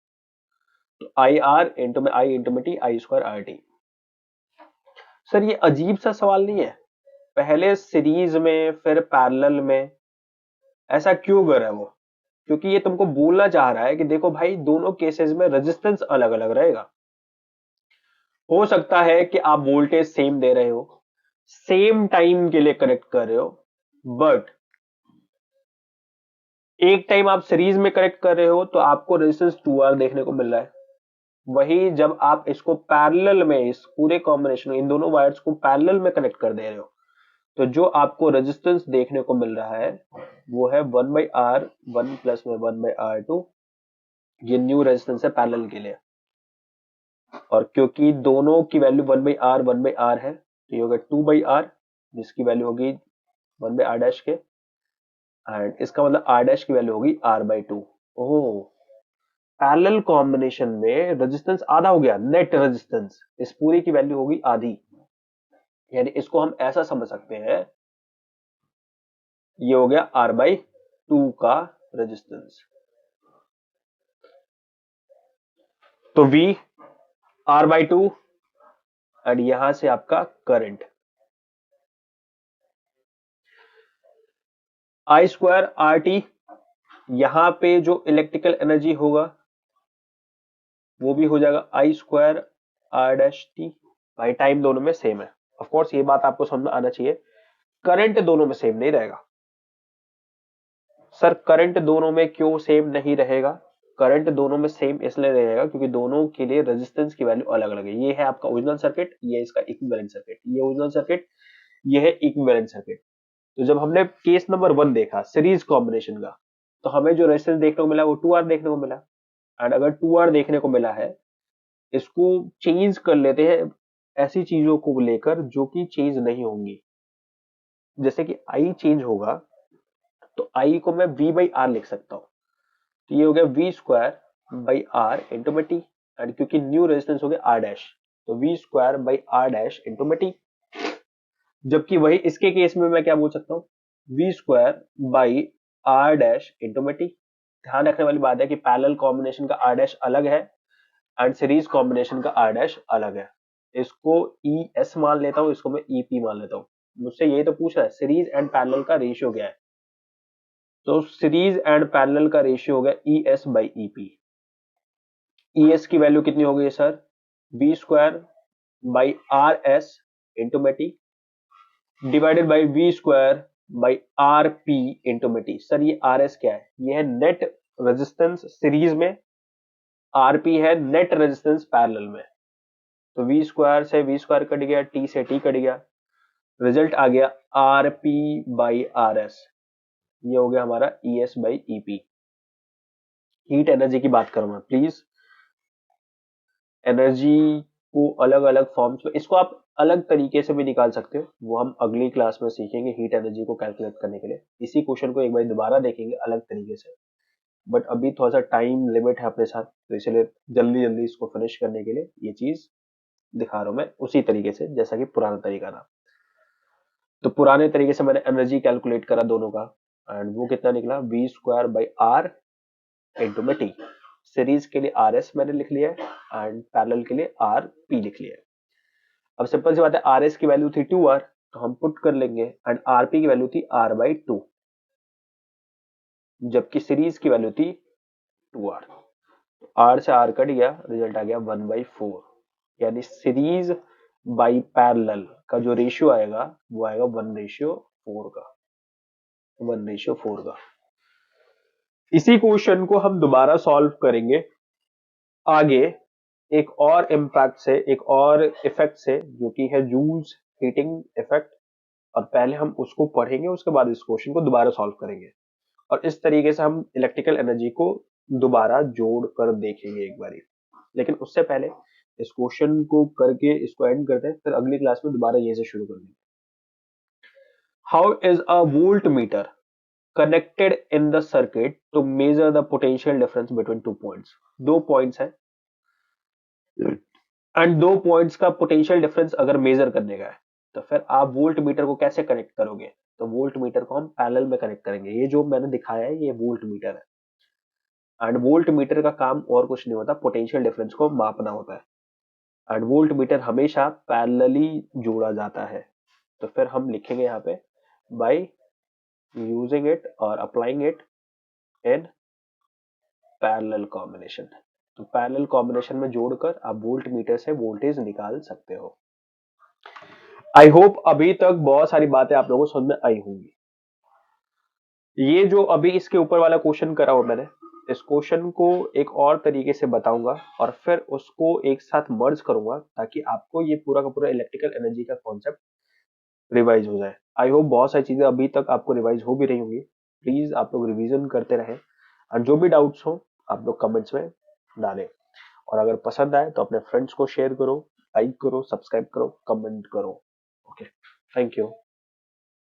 IR इंटू में I इंटू में T, I²RT। सर ये अजीब सा सवाल नहीं है, पहले सीरीज में फिर पैरेलल में, ऐसा क्यों कर रहा है वो? क्योंकि ये तुमको बोलना चाह रहा है कि देखो भाई दोनों केसेस में रेजिस्टेंस अलग अलग रहेगा। हो सकता है कि आप वोल्टेज सेम दे रहे हो, सेम टाइम के लिए कनेक्ट कर रहे हो, बट एक टाइम आप सीरीज में कनेक्ट कर रहे हो तो आपको रेजिस्टेंस 2R देखने को मिल रहा है। वही जब आप इसको पैरेलल में, इस पूरे कॉम्बिनेशन, इन दोनों वायर्स को पैरेलल में कनेक्ट कर दे रहे हो, तो जो आपको रेजिस्टेंस देखने को मिल रहा है वो है 1/R1 प्लस में 1/R2। ये न्यू रेजिस्टेंस है पैरेलल के लिए, और क्योंकि दोनों की वैल्यू 1/R है तो ये होगा 2/R, जिसकी वैल्यू होगी 1/R डैश के, एंड इसका मतलब R डैश की वैल्यू होगी R/2। ओह, पैरेलल कॉम्बिनेशन में रेजिस्टेंस आधा हो गया, नेट रेजिस्टेंस इस पूरी की वैल्यू होगी आधी। यानी इसको हम ऐसा समझ सकते हैं, ये हो गया R/2 का रेजिस्टेंस। तो V R/2 एंड यहां से आपका करंट I²RT। यहां पे जो इलेक्ट्रिकल एनर्जी होगा वो भी हो जाएगा I²R'T। भाई टाइम दोनों में सेम है, ऑफ कोर्स ये बात आपको समझ में आना चाहिए। करंट दोनों में सेम नहीं रहेगा। सर करंट दोनों में क्यों सेम नहीं रहेगा? करंट दोनों में सेम इसलिए रहेगा क्योंकि दोनों के लिए रेजिस्टेंस की वैल्यू अलग अलग है। ये है आपका ओरिजिनल सर्किट, ये इसका इक्विवेलेंट सर्किट, ये ओरिजिनल सर्किट, ये है इक्विवेलेंट सर्किट। तो जब हमने केस नंबर 1 देखा सीरीज कॉम्बिनेशन का, तो हमें जो रेजिस्टेंस देखने को मिला वो 2R देखने को मिला। एंड अगर 2R देखने को मिला है, इसको चेंज कर लेते हैं ऐसी चीजों को लेकर जो कि चेंज नहीं होंगी। जैसे कि I चेंज होगा तो I को मैं V/R लिख सकता हूं, तो ये हो गया V²/R इंटू में T। एंड क्योंकि न्यू रेजिस्टेंस हो गया R डैश, तो V²/R डैश इंटू में T। जबकि वही इसके केस में मैं क्या बोल सकता हूँ, V²/R डैश इंटू में T। ध्यान रखने वाली बात है कि पैरेलल कॉम्बिनेशन का R डैश अलग है एंड सीरीज कॉम्बिनेशन का R डैश अलग है। इसको ES मान लेता हूं, इसको मैं EP मान लेता हूं। मुझसे यही तो पूछ रहा है सीरीज एंड पैरेलल का रेशियो क्या है, तो सीरीज एंड पैरेलल का रेशियो हो गया ES/EP। ES की वैल्यू कितनी हो गई सर, V²/RS इंटू में T divided by V²/RP into में T। सर ये RS क्या है, ये है नेट रेजिस्टेंस सीरीज में, RP है नेट रेजिस्टेंस पैरेलल में। तो V² से V² कट गया, T से T कट गया, रिजल्ट आ गया RP/RS। ये हो गया हमारा ES/EP। हीट एनर्जी की बात करूं मैं, प्लीज एनर्जी को अलग अलग फॉर्म्स में, इसको आप अलग तरीके से भी निकाल सकते हो, वो हम अगली क्लास में सीखेंगे हीट एनर्जी को कैलकुलेट करने के लिए। इसी क्वेश्चन को एक बार दोबारा देखेंगे अलग तरीके से, बट अभी थोड़ा सा टाइम लिमिट है अपने साथ, तो इसलिए जल्दी जल्दी इसको फिनिश करने के लिए ये चीज दिखा रहा हूं मैं उसी तरीके से जैसा कि पुराना तरीका था। तो पुराने तरीके से मैंने एनर्जी कैलकुलेट करा दोनों का, एंड वो कितना निकला, V²/R इंटू में T। सीरीज के लिए RS मैंने लिख लिया है एंड पैरेलल के लिए RP लिख लिया है। अब सिंपल सी बात है, RS की वैल्यू थी 2R, तो हम पुट कर लेंगे, एंड RP की वैल्यू थी R/2, जबकि सीरीज की वैल्यू थी 2R। R से R कट गया, रिजल्ट आ गया 1/4। यानी सीरीज बाई पैरेलल का जो रेशियो आएगा वो आएगा 1/4 का, 1/4 का। इसी क्वेश्चन को हम दोबारा सॉल्व करेंगे आगे एक और इम्पैक्ट से, एक और इफेक्ट से, जो कि है जूल्स हीटिंग इफेक्ट, और पहले हम उसको पढ़ेंगे, उसके बाद इस क्वेश्चन को दोबारा सॉल्व करेंगे और इस तरीके से हम इलेक्ट्रिकल एनर्जी को दोबारा जोड़ कर देखेंगे एक बारी। लेकिन उससे पहले इस क्वेश्चन को करके इसको एंड करते हैं, फिर अगली क्लास में दोबारा ये से शुरू करेंगे। How is a volt meter connected in the circuit to measure the potential difference between 2 points? दो पॉइंट्स हैं एंड दो पॉइंट्स का पोटेंशियल डिफरेंस अगर मेजर करने का है तो फिर आप वोल्ट मीटर को कैसे कनेक्ट करोगे? तो वोल्ट मीटर को हम पैरेलल में कनेक्ट करेंगे। ये जो मैंने दिखाया है ये वोल्ट मीटर है, एंड वोल्ट मीटर का काम और कुछ नहीं होता, पोटेंशियल डिफरेंस को मापना होता है, एंड वोल्ट मीटर हमेशा पैरेलली जोड़ा जाता है। तो फिर हम लिखेंगे यहाँ पे बाय यूजिंग इट और applying it in parallel combination. तो पैरेलल कॉम्बिनेशन में जोड़कर आप वोल्ट मीटर से वोल्टेज निकाल सकते हो। आई होप अभी तक बहुत सारी बातें आप लोगों को समझ में आई होंगी। ये जो अभी इसके ऊपर वाला क्वेश्चन करा हो मैंने, इस क्वेश्चन को एक और तरीके से बताऊंगा और फिर उसको एक साथ मर्ज करूंगा ताकि आपको ये पूरा का पूरा इलेक्ट्रिकल एनर्जी का कॉन्सेप्ट रिवाइज हो जाए। आई होप बहुत सारी चीजें अभी तक आपको रिवाइज हो भी रही होंगी। प्लीज आप लोग रिवीजन करते रहें और जो भी डाउट्स हो आप लोग कमेंट्स में डालें, और अगर पसंद आए तो अपने फ्रेंड्स को शेयर करो, लाइक करो, सब्सक्राइब करो, कमेंट करो। Okay, thank you.